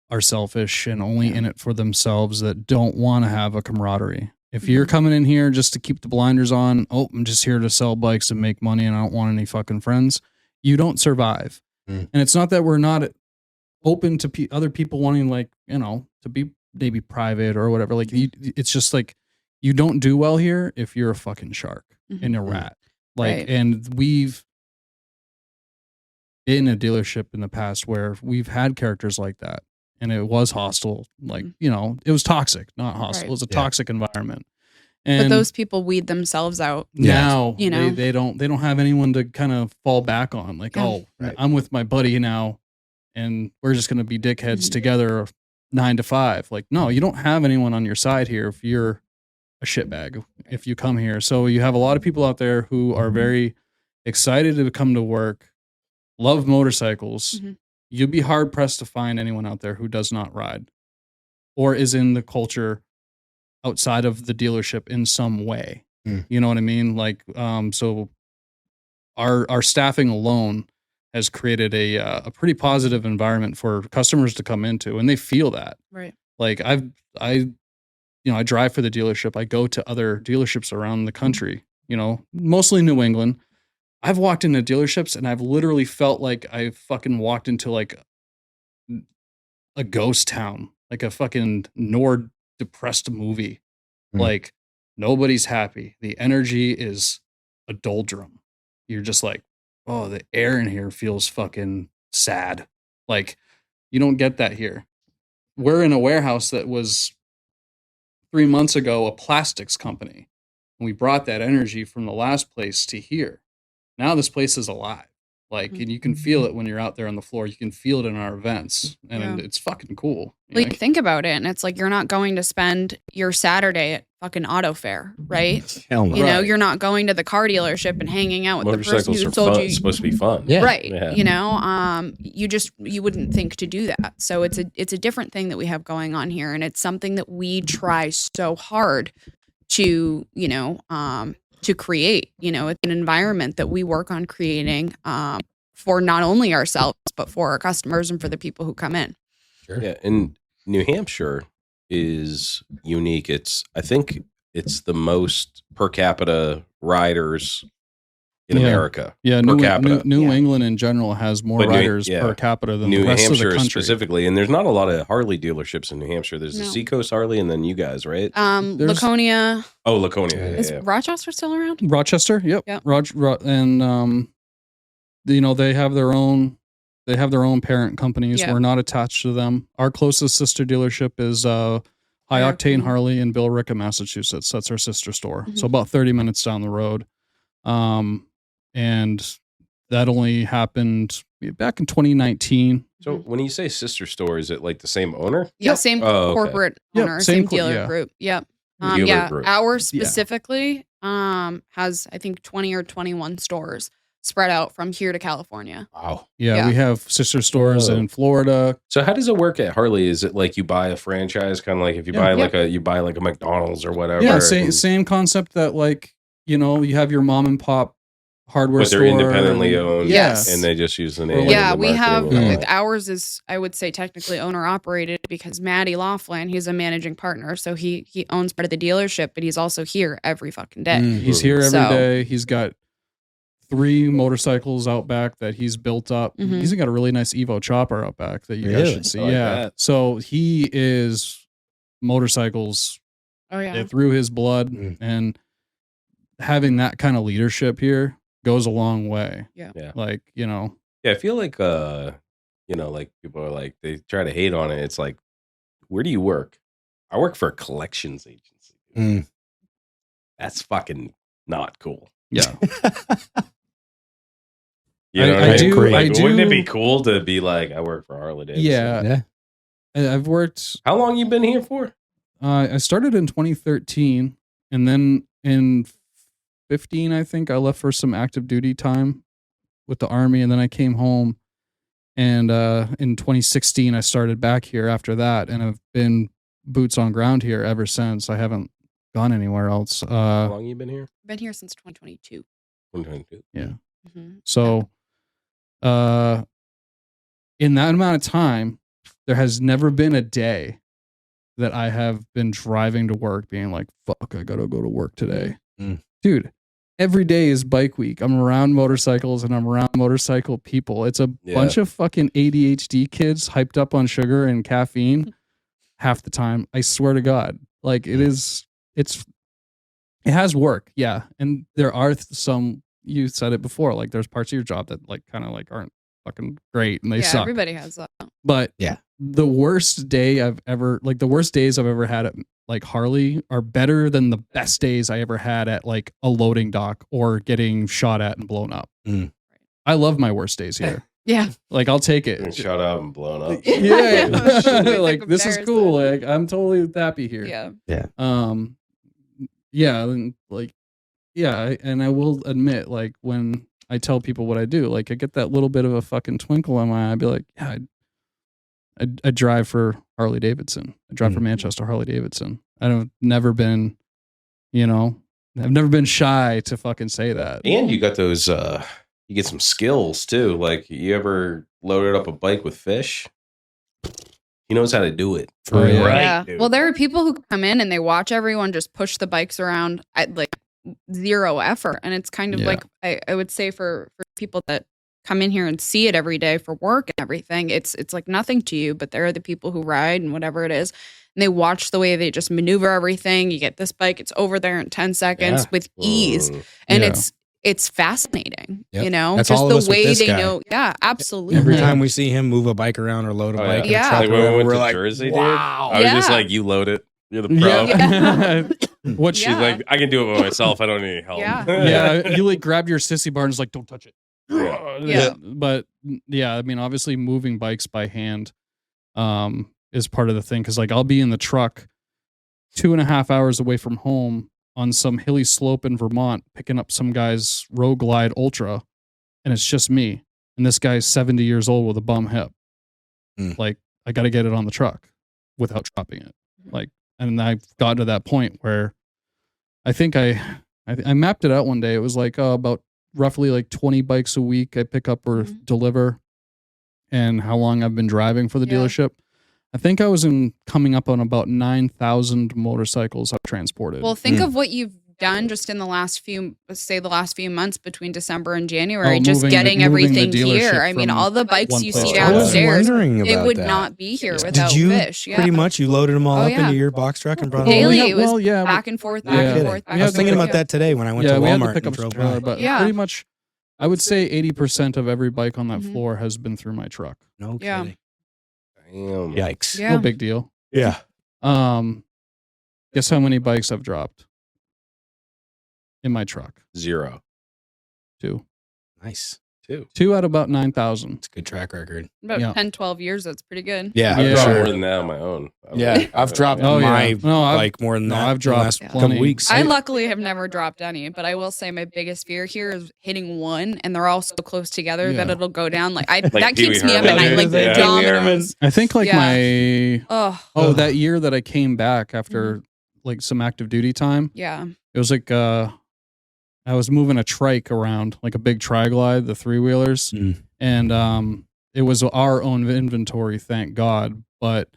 are selfish and only in it for themselves, that don't want to have a camaraderie. If you're coming in here just to keep the blinders on, I'm just here to sell bikes and make money and I don't want any fucking friends, you don't survive. And it's not that we're not open to other people wanting, like, you know, to be maybe private or whatever. Like, it's just like, you don't do well here if you're a fucking shark and a rat. Like, and we've been a dealership in the past where we've had characters like that. And it was hostile, like, you know, it was toxic, not hostile. It was a toxic environment. And but those people weed themselves out. Now, you know, they don't have anyone to kind of fall back on. Like, I'm with my buddy now, and we're just going to be dickheads together 9 to 5. Like, no, you don't have anyone on your side here if you're a shitbag, if you come here. So you have a lot of people out there who are very excited to come to work, love motorcycles. You'd be hard pressed to find anyone out there who does not ride or is in the culture outside of the dealership in some way. You know what I mean? Like, so our staffing alone has created a pretty positive environment for customers to come into, and they feel that. Right. Like I drive for the dealership. I go to other dealerships around the country, you know, mostly New England. I've walked into dealerships and I've literally felt like I fucking walked into like a ghost town, like a fucking Nord depressed movie. Like nobody's happy. The energy is a doldrum. You're just like, oh, the air in here feels fucking sad. Like you don't get that here. We're in a warehouse that was 3 months ago a plastics company. And we brought that energy from the last place to here. Now this place is alive. Like, and you can feel it when you're out there on the floor. You can feel it in our events, and it's fucking cool. Like, think about it, and it's like you're not going to spend your Saturday at fucking auto fair, right? Hell no. You know, you're not going to the car dealership and hanging out with the person who Motorcycles sold are you. supposed to be fun. Yeah. Right. Yeah. You know, you wouldn't think to do that. So it's a different thing that we have going on here, and it's something that we try so hard to, you know, to create. You know, it's an environment that we work on creating for not only ourselves but for our customers and for the people who come in. Sure. Yeah, and New Hampshire is unique. I think it's the most per capita riders in America. Yeah, per capita. New England in general has more But riders per capita than New the rest Hampshire of the country. specifically, and there's not a lot of Harley dealerships in New Hampshire. There's the Seacoast Harley, and then you guys, right? Laconia. Oh, Laconia. Is Rochester still around? Rochester, yep. And you know, they have their own parent companies. Yeah. We're not attached to them. Our closest sister dealership is High Octane Harley in Billerica, Massachusetts. That's our sister store. So about 30 minutes down the road. And that only happened back in 2019. So when you say sister store, is it like the same owner? Yeah, same corporate owner, same dealer group. Yep. Dealer group. Ours specifically has, I think, 20 or 21 stores spread out from here to California. Wow. Yeah, we have sister stores in Florida. So how does it work at Harley? Is it like you buy a franchise, kind of like if you buy like a McDonald's or whatever? Yeah, same concept that, like, you know, you have your mom and pop hardware store. But they're independently owned. Yes. And they just use the name. Yeah, and the we have, marketing. ours is, I would say, technically owner operated because Matty Laughlin, he's a managing partner. So he owns part of the dealership, but he's also here every fucking day. He's here every day. He's got 3 motorcycles out back that he's built up. He's got a really nice Evo chopper out back that you guys should see. Like that. So he is motorcycles through his blood, and having that kind of leadership here goes a long way. Yeah. Like, you know. Yeah, I feel like you know, like people are like, they try to hate on it. It's like, where do you work? I work for a collections agency. That's fucking not cool. Yeah. You know, I do. Wouldn't it be cool to be like, I work for Harley Davidson? Yeah. I've worked. How long you been here for? I started in 2013, and then in 15, I think I left for some active duty time with the Army, and then I came home. And in 2016, I started back here after that, and I've been boots on ground here ever since. I haven't gone anywhere else. How long you been here? Been here since 2022. 2022. Yeah. So, in that amount of time, there has never been a day that I have been driving to work being like, fuck, I gotta go to work today. Dude, every day is bike week. I'm around motorcycles and I'm around motorcycle people. It's a bunch of fucking ADHD kids hyped up on sugar and caffeine half the time. I swear to God. Like, it has work. Yeah. And there are some, you said it before, like there's parts of your job that like kind of like aren't fucking great and they suck. Everybody has that. But the worst days I've ever had at like Harley are better than the best days I ever had at like a loading dock or getting shot at and blown up. I love my worst days here. Like, I'll take it. Shot out and blown up. Like, this is cool. Like, I'm totally happy here. And like, and I will admit, like, when I tell people what I do, like, I get that little bit of a fucking twinkle in my eye. I'd be like, yeah, I drive for Harley Davidson. I drive for Manchester Harley Davidson. I've never been shy to fucking say that. And you got those, you get some skills too. Like, you ever loaded up a bike with fish? He knows how to do it. Right. Well, there are people who come in and they watch everyone just push the bikes around at like 0 effort. And it's kind of like, I would say for people that come in here and see it every day for work and everything, it's like nothing to you. But there are the people who ride and whatever it is, and they watch the way they just maneuver everything. You get this bike, it's over there in 10 seconds with ease, and it's fascinating. Yep. You know, That's just all of the us with way this they guy. know. Yeah, absolutely. Every time we see him move a bike around or load a bike in a truck, Like when we went we're to like, Jersey, wow. dude. I was just like, you load it. You're the pro. Yeah. What She's she like, I can do it by myself. I don't need any help. yeah, you like grab your sissy bar and just like, don't touch it. Yeah. But yeah, I mean, obviously moving bikes by hand is part of the thing. Cause like I'll be in the truck 2.5 hours away from home on some hilly slope in Vermont, picking up some guy's Road Glide Ultra, and it's just me. And this guy's 70 years old with a bum hip. Like, I got to get it on the truck without dropping it. Like, and I've gotten to that point where I think I mapped it out one day. It was like about roughly like 20 bikes a week I pick up or deliver, and how long I've been driving for the dealership. I think I was coming up on about 9,000 motorcycles I've transported. Well, think of what you've done just in the last few months between December and January, just getting everything here. I mean, all the bikes you see downstairs, they would not be here without Fish. Yeah. Pretty much, you loaded them all up into your box truck and brought them daily. home? It was back and forth, back and forth. I was thinking about that today when I went to Walmart and drove by. But pretty much, I would say 80% of every bike on that floor has been through my truck. No kidding. Damn. Yikes. No big deal. Yeah. Guess how many bikes I've dropped in my truck? 0. 2. Nice. 2 out of about 9,000. It's a good track record. About 10, 12 years, that's pretty good. Yeah. I've dropped more than that on my own. I've dropped my bike more than that. I've dropped the last couple weeks. I luckily have never dropped any, but I will say my biggest fear here is hitting one, and they're all so close together that it'll go down. Like that keeps me up at night, like the dominoes. I think like my that year that I came back after like some active duty time. Yeah. It was like I was moving a trike around, like a big tri-glide, the 3-wheelers. And it was our own inventory, thank God. But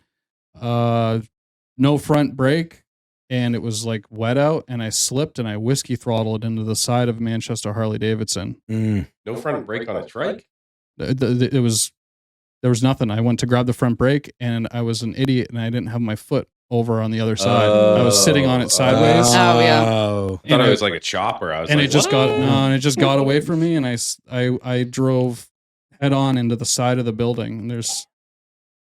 no front brake, and it was like wet out, and I slipped and I whiskey throttled into the side of Manchester Harley Davidson. No front brake on a trike? There was nothing. I went to grab the front brake, and I was an idiot, and I didn't have my foot over on the other side. I was sitting on it sideways. I thought it was like a chopper. I was like, it just got away from me, and I drove head on into the side of the building. And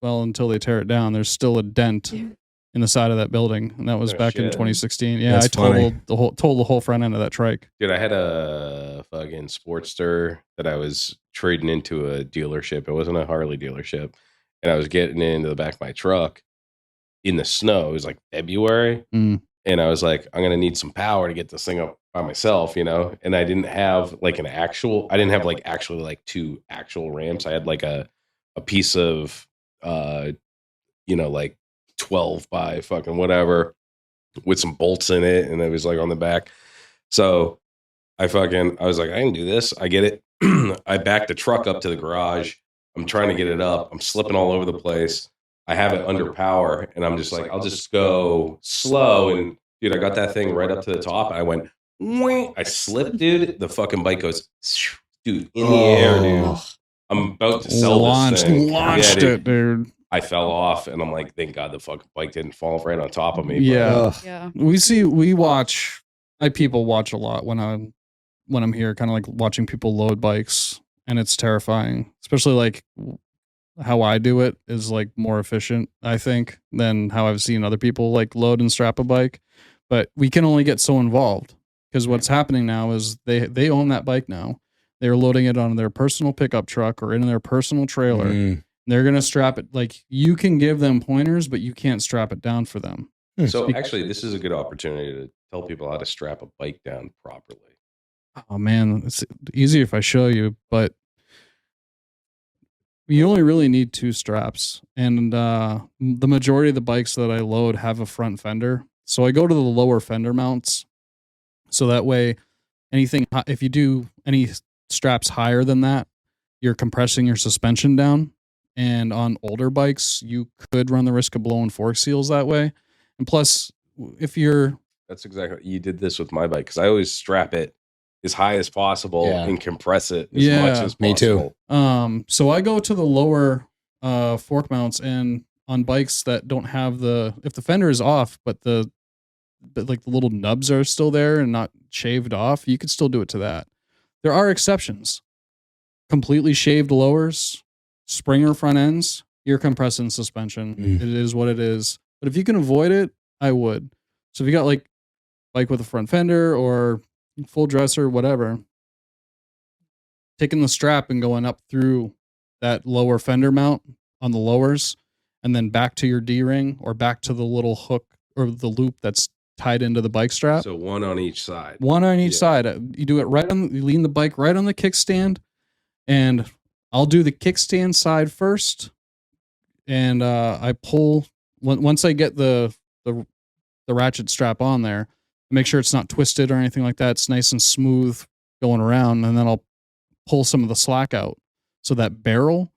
until they tear it down, there's still a dent in the side of that building, and that was back in 2016. Yeah, That's I totaled the whole front end of that trike. Dude, I had a fucking Sportster that I was trading into a dealership. It wasn't a Harley dealership, and I was getting into the back of my truck in the snow. It was like February, and I was like, I'm gonna need some power to get this thing up by myself, you know. And I didn't have like actually like 2 actual ramps. I had like a piece of like 12 by fucking whatever with some bolts in it, and it was like on the back. So I was like, I can do this. I get it. I back the truck up to the garage. I'm trying to get it up. I'm slipping all over the place. I have it under power, and I'm just like, I'll just go slow. And dude, I got that thing right up to the top, and I went, I slipped, dude. The fucking bike goes, dude, in the air, dude. I'm about to sell this thing. Launched it, dude. I fell off, and I'm like, thank God the fucking bike didn't fall right on top of me. Yeah. People watch a lot when I'm here, kind of like watching people load bikes, and it's terrifying, especially like how I do it is like more efficient, I think, than how I've seen other people like load and strap a bike. But we can only get so involved, because what's happening now is they own that bike now. They're loading it on their personal pickup truck or in their personal trailer. They're going to strap it. Like, you can give them pointers, but you can't strap it down for them. So actually, this is a good opportunity to tell people how to strap a bike down properly. Oh man, it's easier if I show you, but you only really need 2 straps. And the majority of the bikes that I load have a front fender. So I go to the lower fender mounts. So that way, if you do any straps higher than that, you're compressing your suspension down. And on older bikes, you could run the risk of blowing fork seals that way. And plus, that's exactly, you did this with my bike, because I always strap it as high as possible and compress it as much as possible. Me too. So I go to the lower fork mounts, and on bikes that don't have if the fender is off, but like the little nubs are still there and not shaved off, you could still do it to that. There are exceptions. Completely shaved lowers, Springer front ends, you're compressing suspension. It is what it is. But if you can avoid it, I would. So if you got like bike with a front fender or full dresser, whatever, taking the strap and going up through that lower fender mount on the lowers, and then back to your D-ring or back to the little hook or the loop that's tied into the bike strap. So one on each side. One on each side. You do it you lean the bike right on the kickstand, and I'll do the kickstand side first. And I pull, once I get the ratchet strap on there, make sure it's not twisted or anything like that. It's nice and smooth going around. And then I'll pull some of the slack out. So that barrel,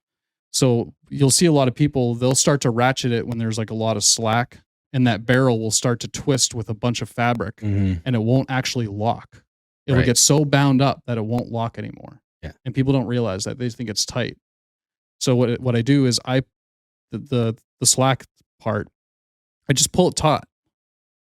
so you'll see a lot of people, they'll start to ratchet it when there's like a lot of slack, and that barrel will start to twist with a bunch of fabric, and it won't actually lock. It'll get so bound up that it won't lock anymore. Yeah. And people don't realize that. They think it's tight. So what I do is the slack part, I just pull it taut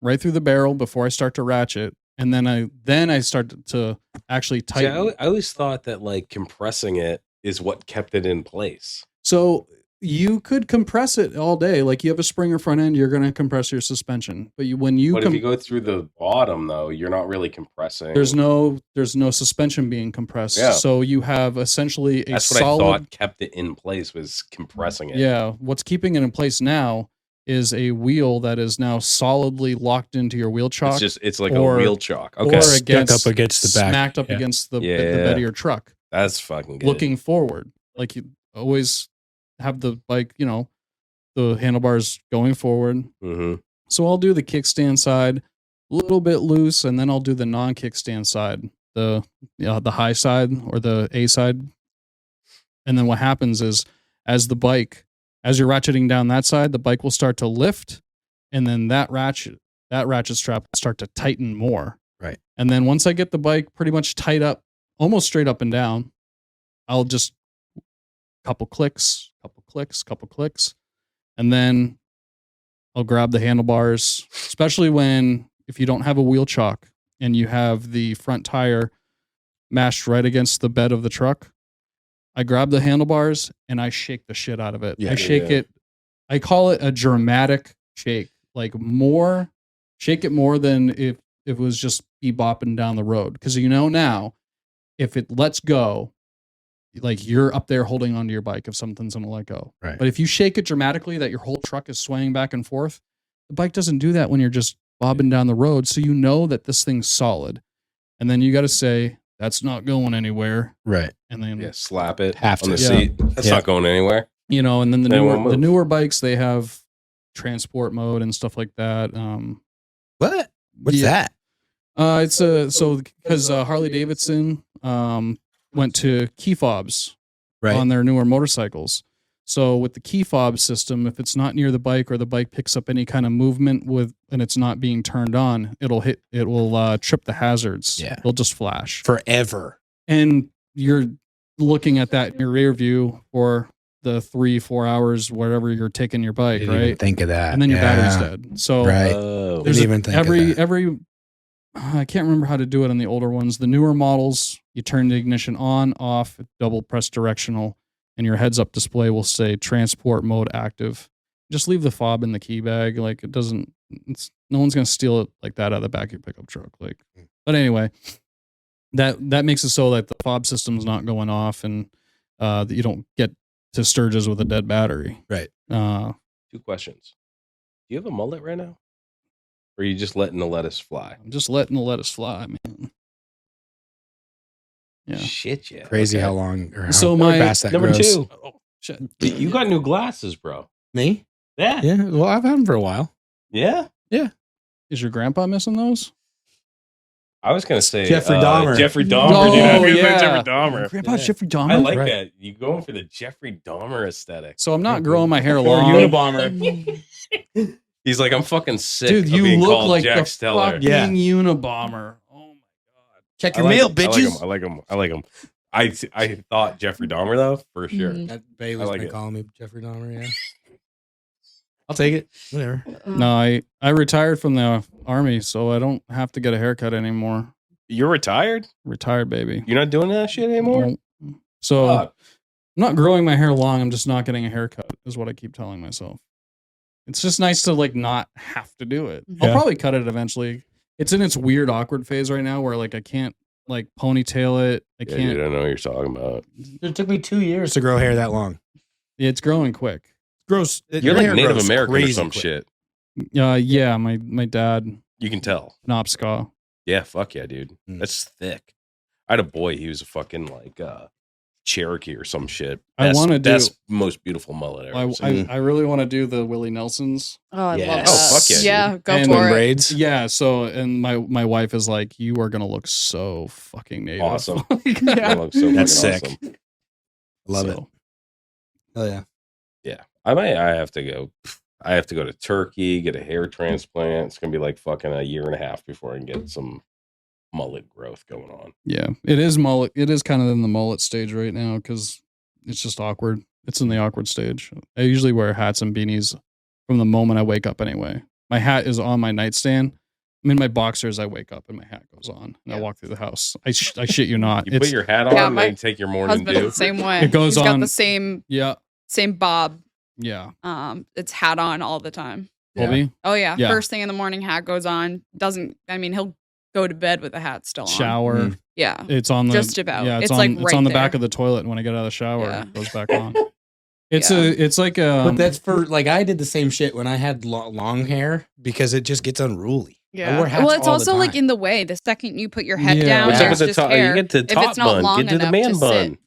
right through the barrel before I start to ratchet, and then I start to actually tighten. See, I always thought that like compressing it is what kept it in place. So you could compress it all day. Like you have a Springer front end, you're going to compress your suspension. But if you go through the bottom though, you're not really compressing. There's no suspension being compressed. Yeah. So you have essentially That's what I thought kept it in place, was compressing it. Yeah. What's keeping it in place now is a wheel that is now solidly locked into your wheel chock. It's like a wheel chock. Okay. Or Stuck up against the back. Smacked up against the bed of your truck. That's fucking good. Looking forward. Like you always have the bike, the handlebars going forward. Mm-hmm. So I'll do the kickstand side a little bit loose, and then I'll do the non-kickstand side, the high side or the A side. And then what happens is, as you're ratcheting down that side, the bike will start to lift, and then that ratchet strap will start to tighten more. Right. And then once I get the bike pretty much tight up, almost straight up and down, I'll just couple clicks, and then I'll grab the handlebars, especially if you don't have a wheel chock and you have the front tire mashed right against the bed of the truck. I grab the handlebars and I shake the shit out of it. I shake it. I call it a dramatic shake, like shake it more than if it was just bopping down the road. Because now, if it lets go, like you're up there holding onto your bike if something's going to let go. Right. But if you shake it dramatically that your whole truck is swaying back and forth, the bike doesn't do that when you're just bobbing down the road. So you know that this thing's solid. And then you got to say, that's not going anywhere. Right. And then slap it Have on to. the seat. That's not going anywhere. And then won't the move. newer bikes, they have transport mode and stuff like that. What? What's that? It's because Harley Davidson went to key fobs on their newer motorcycles. So with the key fob system, if it's not near the bike or the bike picks up any kind of movement and it's not being turned on, it will trip the hazards. Yeah. It'll just flash Forever. And you're looking at that in your rear view for the 3-4 hours, wherever you're taking your bike, Didn't right? even think of that. And then your battery's dead. So Didn't even think of that. every I can't remember how to do it on the older ones. The newer models, you turn the ignition on, off, double press directional, and your heads up display will say transport mode active. Just leave the fob in the key bag. Like no one's going to steal it like that out of the back of your pickup truck. But anyway, that makes it so that the fob system's not going off and that you don't get to Sturgis with a dead battery. Right. 2 questions. Do you have a mullet right now? Or are you just letting the lettuce fly? I'm just letting the lettuce fly, man. Yeah. Shit, yeah. Crazy how long or how fast that number grows. 2. Oh, shit. You got new glasses, bro. Me? Yeah. Yeah. Well, I've had them for a while. Yeah? Is your grandpa missing those? I was going to say Jeffrey Dahmer. Jeffrey Dahmer, dude. I was gonna say yeah. Jeffrey Dahmer. Grandpa's Jeffrey Dahmer? I like Right. that. You going for the Jeffrey Dahmer aesthetic. So I'm not growing my hair Or long. Unabomber. He's like, I'm fucking sick Dude, of you being look called like Jack the Steller. fucking Unabomber. Oh my god. Check your mail, I bitches. I like him. I thought Jeffrey Dahmer though, for sure. That Bailey's like been it. calling me Jeffrey Dahmer. Yeah, I'll take it. Whatever. No, I retired from the army, so I don't have to get a haircut anymore. You're retired? Retired, baby. You're not doing that shit anymore? No. So Fuck. I'm not growing my hair long. I'm just not getting a haircut, is what I keep telling myself. It's just nice to like not have to do it. I'll Yeah. probably cut it eventually. It's in its weird, awkward phase right now where like I can't like ponytail it. I Yeah, can't. dude, I know what you're talking about. It took me 2 years to grow hair that long. It's growing quick. Gross. You're like Native American or some shit. Yeah, my dad, You can tell. Knobscaw. Yeah, fuck yeah, dude. Mm. That's thick. I had a boy. He was a fucking like Cherokee or some shit. I wanna do- best, most beautiful mullet ever. seen. I really want to do the Willie Nelsons. Oh, I love Yes. that. Oh, fuck yeah, Yeah, go And for Twin it. braids. Yeah, so and my wife is like, you are gonna look so fucking native. Awesome. Yeah. That looks so That's fucking sick. awesome. Love it. So, Hell yeah. Yeah, I have to go. I have to go to Turkey, get a hair transplant. It's gonna be like fucking a year and a half before I can get some mullet growth going on. Yeah, it is mullet. It is kind of in the mullet stage right now because it's just awkward. It's in the awkward stage. I usually wear hats and beanies from the moment I wake up. Anyway, my hat is on my nightstand. I'm in my boxers. I wake up and my hat goes on, and I Yeah. walk through the house. I shit you not. You put your hat on Yeah, and my then take your morning Husband is dew. the same way. It goes He's got on- the same yeah, bob. yeah. It's hat on all the time. Colby, Oh yeah. Yeah. First thing in the morning, hat goes on. He'll go to bed with the hat still on. shower. Mm. Yeah. It's on the Just about. Yeah, It's on, like it's right on the back there. of the toilet. And when I get out of the shower, Yeah. it goes back on. It's Yeah. it's like But that's for like I did the same shit when I had long hair because it just gets unruly. I wore hats Well, it's all the also like time. in the way. The second you put your head Yeah. down, What's What's up there's with the just top? hair. You get to If top it's not bun. long Get to the enough man to bun. sit.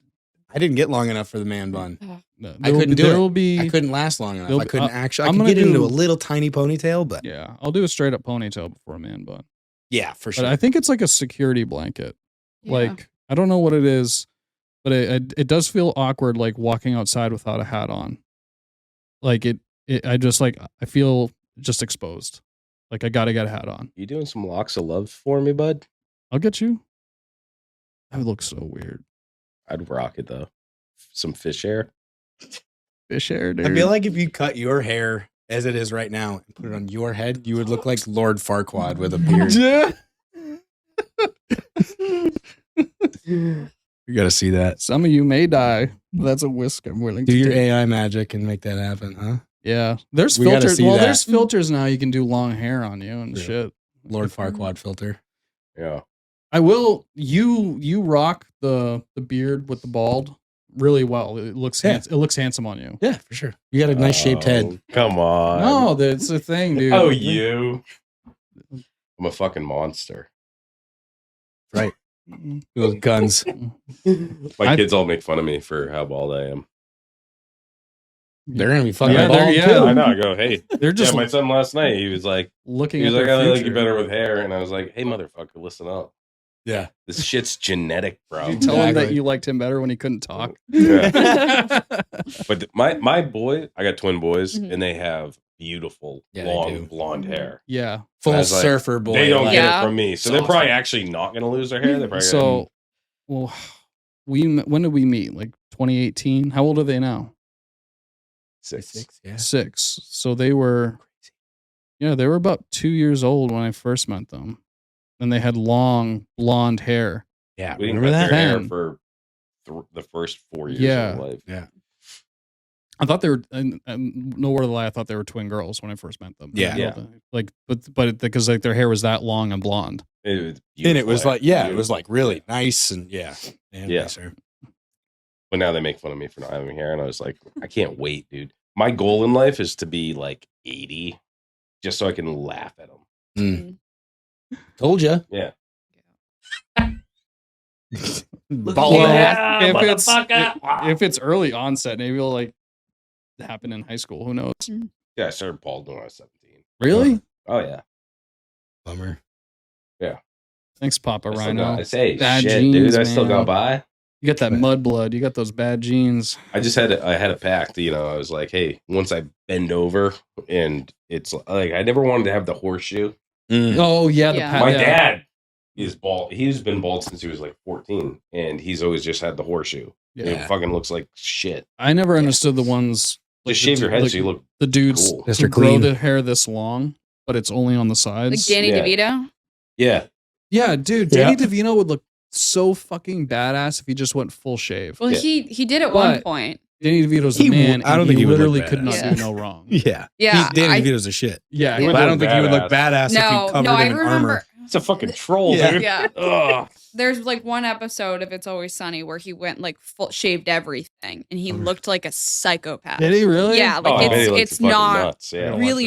I didn't get long enough for the man bun. I couldn't do there it. will be I couldn't last long enough. there'll I be- couldn't actually. I I'm could gonna get into do- a little tiny ponytail, but Yeah, I'll do a straight up ponytail before a man bun. yeah, for But sure. I think it's like a security blanket. Yeah. Like I don't know what it is, but it does feel awkward like walking outside without a hat on. Like I just like I feel just exposed. Like I gotta get a hat on. You doing some locks of love for me, bud? I'll get you. That would look so weird. I'd rock it though. Some fish hair. Fish hair, dude. I feel like if you cut your hair as it is right now and put it on your head, you would look like Lord Farquaad with a beard. Yeah. You got to see that. Some of you may die. That's a risk I'm willing Do to your take. AI magic and make that happen, huh? Yeah. There's We gotta filters. see Well, that. there's filters now. You can do long hair on you and Yeah. shit. Lord Farquaad filter. Yeah. I will. You rock the beard with the bald really well. It looks Yeah. it looks handsome on you. Yeah, for sure. You got a nice shaped head. Oh, come on. No, that's a thing, dude. Oh, you. I'm a fucking monster. Those guns. My kids all make fun of me for how bald I am. They're gonna be fucking Yeah, bald they're- yeah. too. I know. I go, hey. They're just Yeah, my son last night, he was like, looking I at their like future. you better with hair. And I was like, hey, motherfucker, listen up. Yeah. This shit's genetic, bro. Did you tell him that Exactly. you liked him better when he couldn't talk? Yeah. But my boy, I got twin boys, Mhm. and they have beautiful, Yeah, they long do. blonde hair. Yeah. Full I was like, surfer boy. They don't like- get Yeah. it from me. So It's they're probably awesome. actually not going to lose their hair. They're probably So, well, when did we meet? Like 2018. How old are they now? six. Yeah. 6. So they were, yeah, they were about 2 years old when I first met them, and they had long blonde hair. Yeah. We didn't Remember cut that? their hair Man. for the first 4 years Yeah. of their life. Yeah. I thought they were, and no word of a lie, I thought they were twin girls when I first met them. Yeah. Yeah. Like, but because like their hair was that long and blonde. It was And it beautiful was hair. like, yeah, it was Beautiful. like really nice and yeah. Yeah. nice hair. But now they make fun of me for not having hair. And I was like, I can't wait, dude. My goal in life is to be like 80 just so I can laugh at them. Told you. Yeah. Bald Well, ass. if it's early onset, maybe it'll like happen in high school. Who knows? Yeah, I started bald when I was 17. Really? Oh, yeah. Bummer. Thanks, Papa I still Rhino. got, I say, Bad shit, genes, dude. I still man. got by. You got that mud blood. You got those bad genes. I had a pact, you know, I was like, hey, once I bend over and it's like, I never wanted to have the horseshoe. Mm. Oh yeah, the Yeah. pat- My yeah. dad is bald. He's been bald since he was like 14, and he's always just had the horseshoe. Yeah. It fucking looks like shit. I never understood the ones. Just shave your head so you look the dudes cool. who grow their hair this long, but it's only on the sides. Like Danny DeVito? Yeah. Yeah, dude. Danny DeVito would look so fucking badass if he just went full shave. Well, he did at one point. Danny DeVito's the man. I don't think he literally would could not badass. do no wrong. Yeah. Yeah. Danny DeVito's a shit. Yeah. But I don't think he would look badass if he covered in armor. It's a fucking troll, dude. Yeah. Ugh. There's like one episode of It's Always Sunny where he went like full shaved everything and he looked like a psychopath. Did he really? Yeah, like it's not nuts. Yeah, really.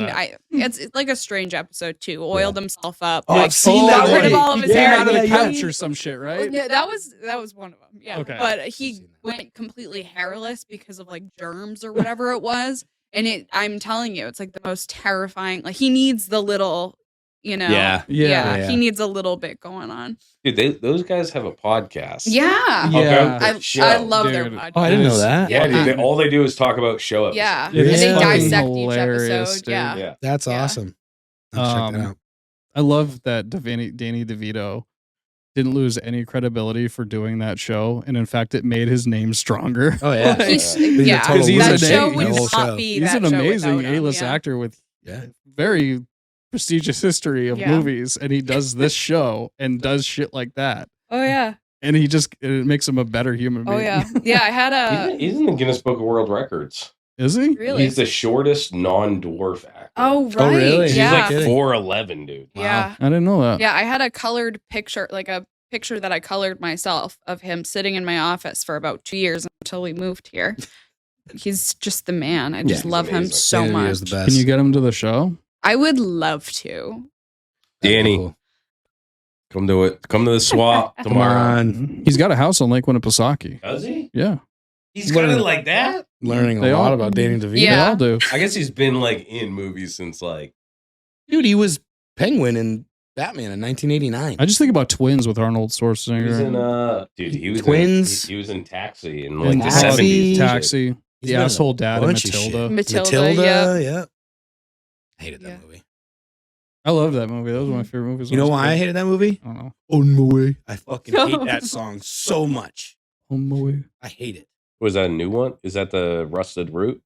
It's like a strange episode too. Oiled himself up. Oh, I've seen got that rid of one. all of his Yeah, hair. out of the couch or some shit, right? Yeah, that was one of them. Yeah, Okay. but he went completely hairless because of like germs or whatever it was. And I'm telling you, it's like the most terrifying. Like he needs the little, Yeah. he needs a little bit going on. Dude, those guys have a podcast. Yeah, Yeah. I love their Dude. podcast. Oh, I didn't know that. Yeah, dude. All they do is talk about show episodes. Yeah, It is and they fucking dissect hilarious, each episode. dude. Yeah. Yeah. That's Yeah. awesome. I'll check that out. I love that Danny DeVito didn't lose any credibility for doing that show, and in fact, it made his name stronger. Oh, yeah. He's, He's a yeah, total He's that a show name. would The whole show. not be He's that an show amazing without him, A-list yeah. actor with Yeah. very prestigious history of Yeah. movies, and he does this show and does shit like that, Oh yeah. and it makes him a better human being. Oh yeah. Yeah, I had a He's in the Guinness Book of World Records. Is he? really. He's the shortest non-dwarf actor. Oh right. Oh, really? He's Yeah. like 4'11", dude. Yeah. I didn't know that. Yeah, I had a colored picture, like a picture that I colored myself of him sitting in my office for about 2 years until we moved here. He's just the man. I just he's love him amazing. so Danny much. DeVito's the best. Can you get him to the show? I would love to. Danny, Cool. come to it. Come to the swap Come tomorrow. on. He's got a house on Lake Winnipesaukee. Does he? Yeah, He's got it like that? Learning They a lot all- about Danny DeVito. Yeah. they all do. I guess he's been like in movies since like Dude, he was Penguin in Batman in 1989. I just think about Twins with Arnold he was in Schwarzenegger. dude, he was Twins. he was in Taxi in like And the Taxi. 70s. Taxi, He's the been in a asshole dad, and bunch of Matilda. shit. Matilda, yeah. I hated that Yeah. movie. I love that movie. That was one of my favorite movies. You know when why I was a kid. hated that movie? I don't know. On my way. I fucking hate that song so much. On my way. I hate it. Was that a new one? Is that the Rusted Root?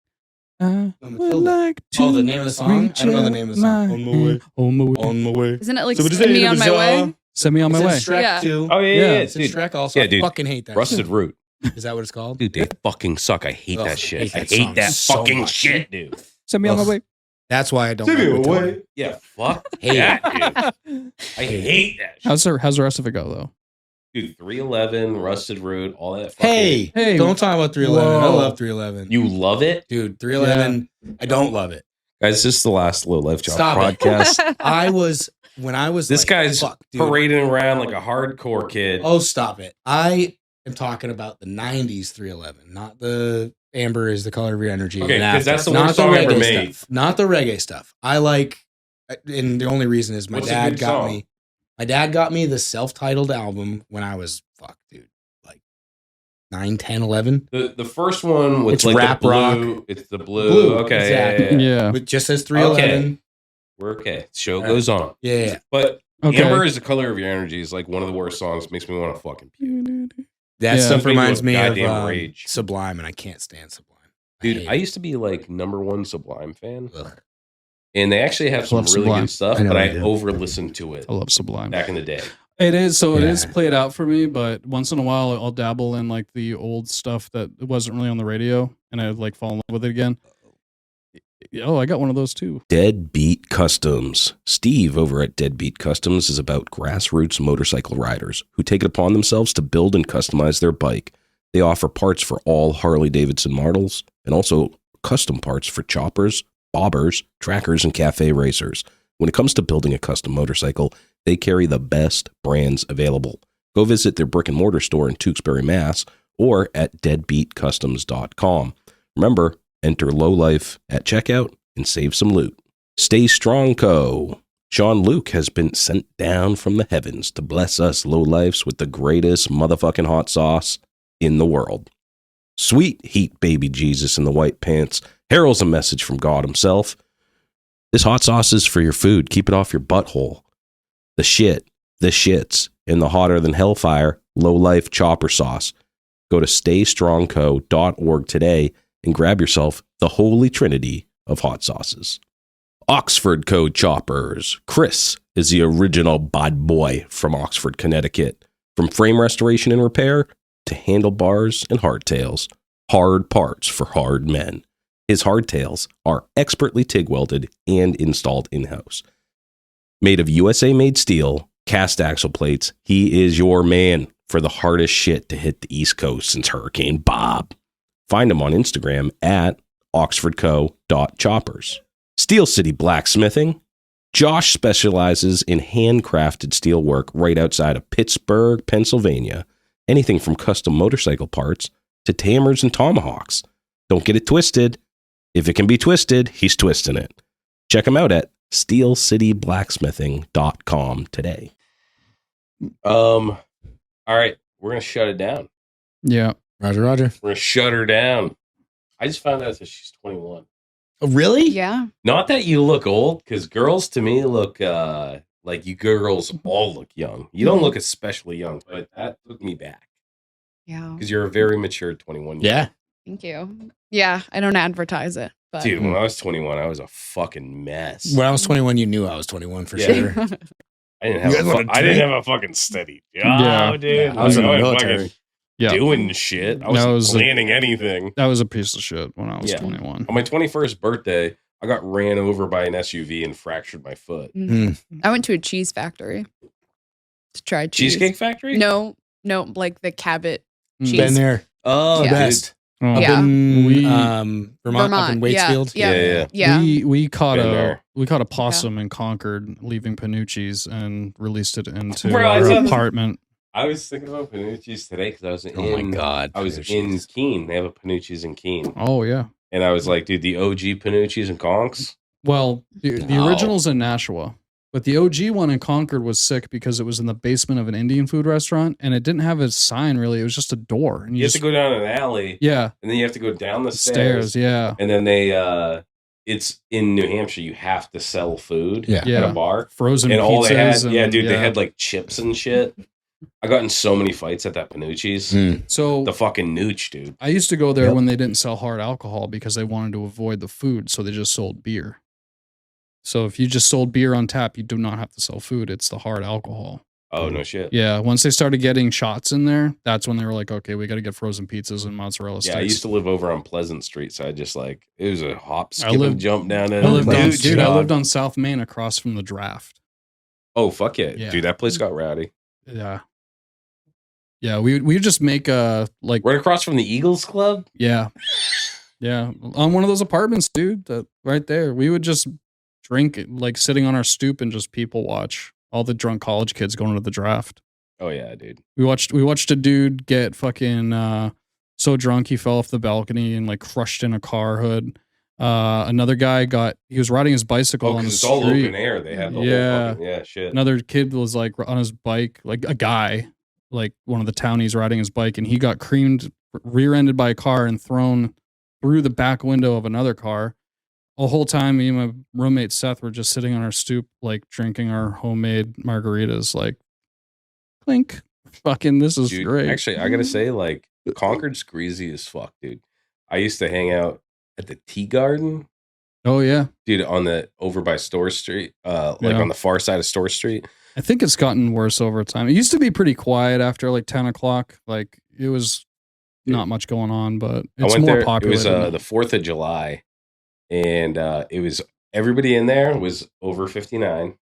I would Matilda. like to Oh, the name of the song? reach I don't know the name of the song. out On my way. On my way. On my way. Isn't it like So what is Send it? Me on My Way? Send me on my It's in way. Shrek Yeah. too. Oh yeah, Yeah, It's in dude. Shrek also. Yeah, I dude. fucking hate that. Rusted Root. Is that what it's called? Dude, they fucking suck. I hate Ugh, that shit. I hate that hate song that so fucking much. shit, dude. Send me on my Ugh. way. That's why I don't like Matilda. Yeah, fuck Hate that, dude. I hate that shit. How's the rest of it go though? Dude, 311, Rusted Root, all that fucking... Hey, don't talk about 311. I whoa. love 311. You love it? Dude, 311. I don't love it. Guys, this is the last Lowlife Job Stop it. podcast. When I was This like, guy's fuck, dude. parading around like a hardcore kid. Oh, stop it. I am talking about the 90s 311, not the amber is the color of your energy. Okay, and 'cause that's the not worst song ever reggae made. Stuff. Not the reggae stuff. I like, and the only reason is my What's a dad good got song? me. My dad got me the self-titled album when I was, dude, like 9, 10, 11. The first one with It's like rap the rock. blue. It's the blue. Blue, Okay, exactly. Yeah. It just says 311. Okay. We're okay. Show goes on. Yeah. But Okay. Amber is the color of your energy is like one of the worst songs. Makes me want to fucking puke. That Yeah. stuff reminds me of Goddamn rage. Sublime, and I can't stand Sublime. Dude, hate I it. used to be like #1 Sublime fan. Ugh. And they actually have some Love really Sublime. good stuff, I know but they I do. over listened to it I love Sublime. back in the day. It is so. It is Yeah. played out for me, but once in a while I'll dabble in like the old stuff that wasn't really on the radio, and I like fall in love with it again. Oh, I got one of those too. Deadbeat Customs. Steve over at Deadbeat Customs is about grassroots motorcycle riders who take it upon themselves to build and customize their bike. They offer parts for all Harley-Davidson models and also custom parts for choppers, bobbers, trackers, and cafe racers. When it comes to building a custom motorcycle, they carry the best brands available. Go visit their brick and mortar store in Tewksbury, Mass, or at deadbeatcustoms.com. Remember, enter Lowlife at checkout and save some loot. Stay strong, Co. Sean Luke has been sent down from the heavens to bless us Lowlifes with the greatest motherfucking hot sauce in the world. Sweet heat baby Jesus in the white pants heralds a message from God himself. This hot sauce is for your food. Keep it off your butthole. The shits in the hotter than hellfire Lowlife chopper sauce. Go to staystrongco.org today and grab yourself the holy trinity of hot sauces. Oxford Code Choppers. Chris is the original bad boy from Oxford, Connecticut. From frame restoration and repair to handlebars and hardtails. Hard parts for hard men. His hardtails are expertly TIG welded and installed in-house. Made of USA-made steel, cast axle plates, he is your man for the hardest shit to hit the East Coast since Hurricane Bob. Find him on Instagram at oxfordco.choppers. Steel City Blacksmithing. Josh specializes in handcrafted steel work right outside of Pittsburgh, Pennsylvania. Anything from custom motorcycle parts to hammers and tomahawks. Don't get it twisted. If it can be twisted, he's twisting it. Check him out at steelcityblacksmithing.com today. All right, we're going to shut it down. Yeah. Roger. We're going to shut her down. I just found out that she's 21. Oh, really? Yeah. Not that you look old, because girls to me look like you girls all look young. You don't look especially young, but that took me back. Yeah. Because you're a very mature 21. Yeah. Thank you. Yeah. I don't advertise it. But Dude, when I was 21, I was a fucking mess. When I was 21, you knew I was 21 for sure. I didn't You guys have wanna I didn't drink? have a fucking steady job, dude. Yeah, I was in the wasn't military. fucking Yeah. doing shit. I That wasn't was planning anything. That was a piece of shit when I was Yeah. 21. On my 21st birthday, I got ran over by an SUV and fractured my foot. I went to a cheese factory to try cheese. Cheesecake Factory? No, like the Cabot Mm. cheese. Been there. Oh, Yeah. The best. Oh, Up Yeah. in We- Vermont, up in Waitsfield. Yeah. We caught Been a there. possum in Concord leaving Panucci's and released it into Bro, I our saw this- apartment. I was thinking about Panucci's today because I was Oh my God. I was in Keene. They have a Panucci's in Keene. Oh yeah. And I was like, dude, the OG Panucci's and Conks? Well, the No. original's in Nashua, but the OG one in Concord was sick because it was in the basement of an Indian food restaurant and it didn't have a sign really. It was just a door, and You have to go down an alley, yeah, and then you have to go down the stairs. Yeah, And then it's in New Hampshire, you have to sell food Yeah. at Yeah. a bar. frozen And all pizzas. they had, and, they had like chips and shit. I got in so many fights at that Panucci's. So The fucking nooch, dude. I used to go there Yep. when they didn't sell hard alcohol because they wanted to avoid the food, so they just sold beer. So if you just sold beer on tap, you do not have to sell food. It's the hard alcohol. Oh, no shit. Yeah, once they started getting shots in there, that's when they were like, okay, we got to get frozen pizzas and mozzarella sticks. Yeah, I used to live over on Pleasant Street, so I just like, it was a hop, skip, lived- and jump down to I lived on, Nooch, dude, I dog. lived on South Main across from the Draft. Oh, fuck yeah. Yeah. Dude, that place got rowdy. Yeah. Yeah, we would just make like Right across from the Eagles Club? yeah. Yeah, on one of those apartments, dude, that right there. We would just drink like sitting on our stoop and just people watch all the drunk college kids going to the Draft. Oh, yeah, dude. We watched a dude get fucking so drunk he fell off the balcony and like crushed in a car hood. Another guy he was riding his bicycle Oh, on the because it's all street. open air. They had the Yeah. whole fucking, yeah, shit. Another kid was like on his bike, like a guy, like one of the townies riding his bike, and he got rear-ended by a car and thrown through the back window of another car. The whole time, me and my roommate Seth were just sitting on our stoop, like drinking our homemade margaritas, like clink. Fucking, this is Dude, great. actually, I gotta say, like, Concord's greasy as fuck, dude. I used to hang out at the Tea Garden, Oh yeah, dude, over by Store Street, like Yeah. on the far side of Store Street. I think it's gotten worse over time. It used to be pretty quiet after like 10 o'clock. Like it was not much going on, but it's I went more there. popular. It was the 4th of July, and it was everybody in there was over 59,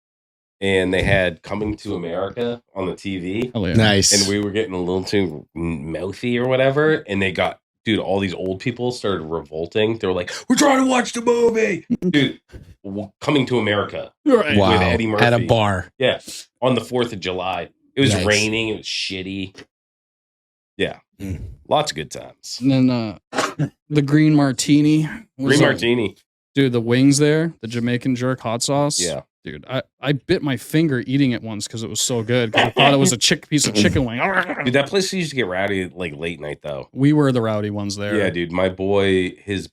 and they had Coming to America on the TV, Hell yeah. Nice. and we were getting a little too mouthy or whatever, and they got. Dude, all these old people started revolting. They were like, "We're trying to watch the movie, dude." Coming to America, Right. wow. with Eddie Murphy. At a bar. yeah, on the 4th of July. It was Nice. raining. It was shitty. Yeah, Mm. lots of good times. And then the green martini. was Green like- martini. Dude, the wings there, the Jamaican jerk hot sauce. Yeah. Dude, I bit my finger eating it once because it was so good. 'Cause I thought it was a piece of chicken wing. Dude, that place used to get rowdy like late night though. We were the rowdy ones there. Yeah, dude. My boy, his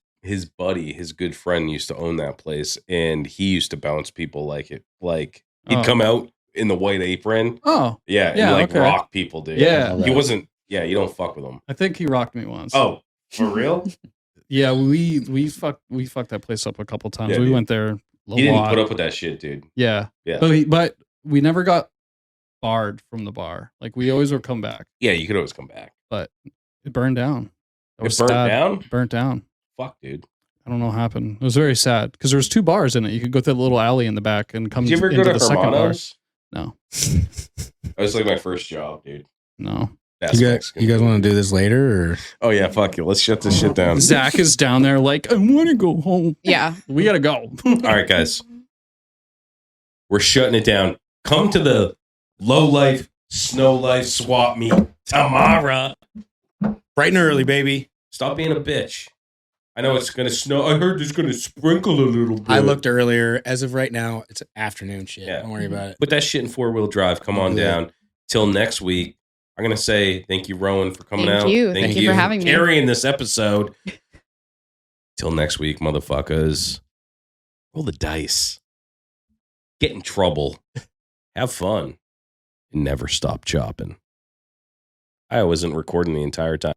buddy, his good friend used to own that place, and he used to bounce people like it. Like he'd Oh. come out in the white apron. Oh, Yeah, Yeah, and like okay. rock people, dude. Yeah. He wasn't. Yeah, you don't fuck with him. I think he rocked me once. Oh, for real? Yeah, we fucked that place up a couple times. Yeah, We dude. went there a He didn't lot. put up with that shit, dude. Yeah. Yeah. But we never got barred from the bar. Like we always would come back, Yeah, you could always come back. but it burned down. That It was burnt sad. down? Burnt down. Fuck, dude. I don't know what happened. It was very sad because there was 2 bars in it. You could go through the little alley in the back and come Did you ever into go to the second bar. Hermanos? No, That was like my first job, dude. no. That's You Mexican. guys want to do this later? Or Oh yeah, fuck you. Let's shut this shit down. Zach is down there like, I want to go home. Yeah. We gotta go. All right, guys. We're shutting it down. Come to the Lowlife, Snowlife swap meet tomorrow. bright and early, baby. Stop being a bitch. I know it's gonna snow. I heard it's gonna sprinkle a little bit. I looked earlier. As of right now, it's afternoon shit. Yeah. Don't worry about it. Put that shit in 4-wheel drive. Come on Yeah. down. Till next week. I'm gonna say thank you, Rowan, for coming Thank out. you. Thank you for having me. carrying this episode. Till next week, motherfuckers. Roll the dice. Get in trouble. Have fun. And never stop chopping. I wasn't recording the entire time.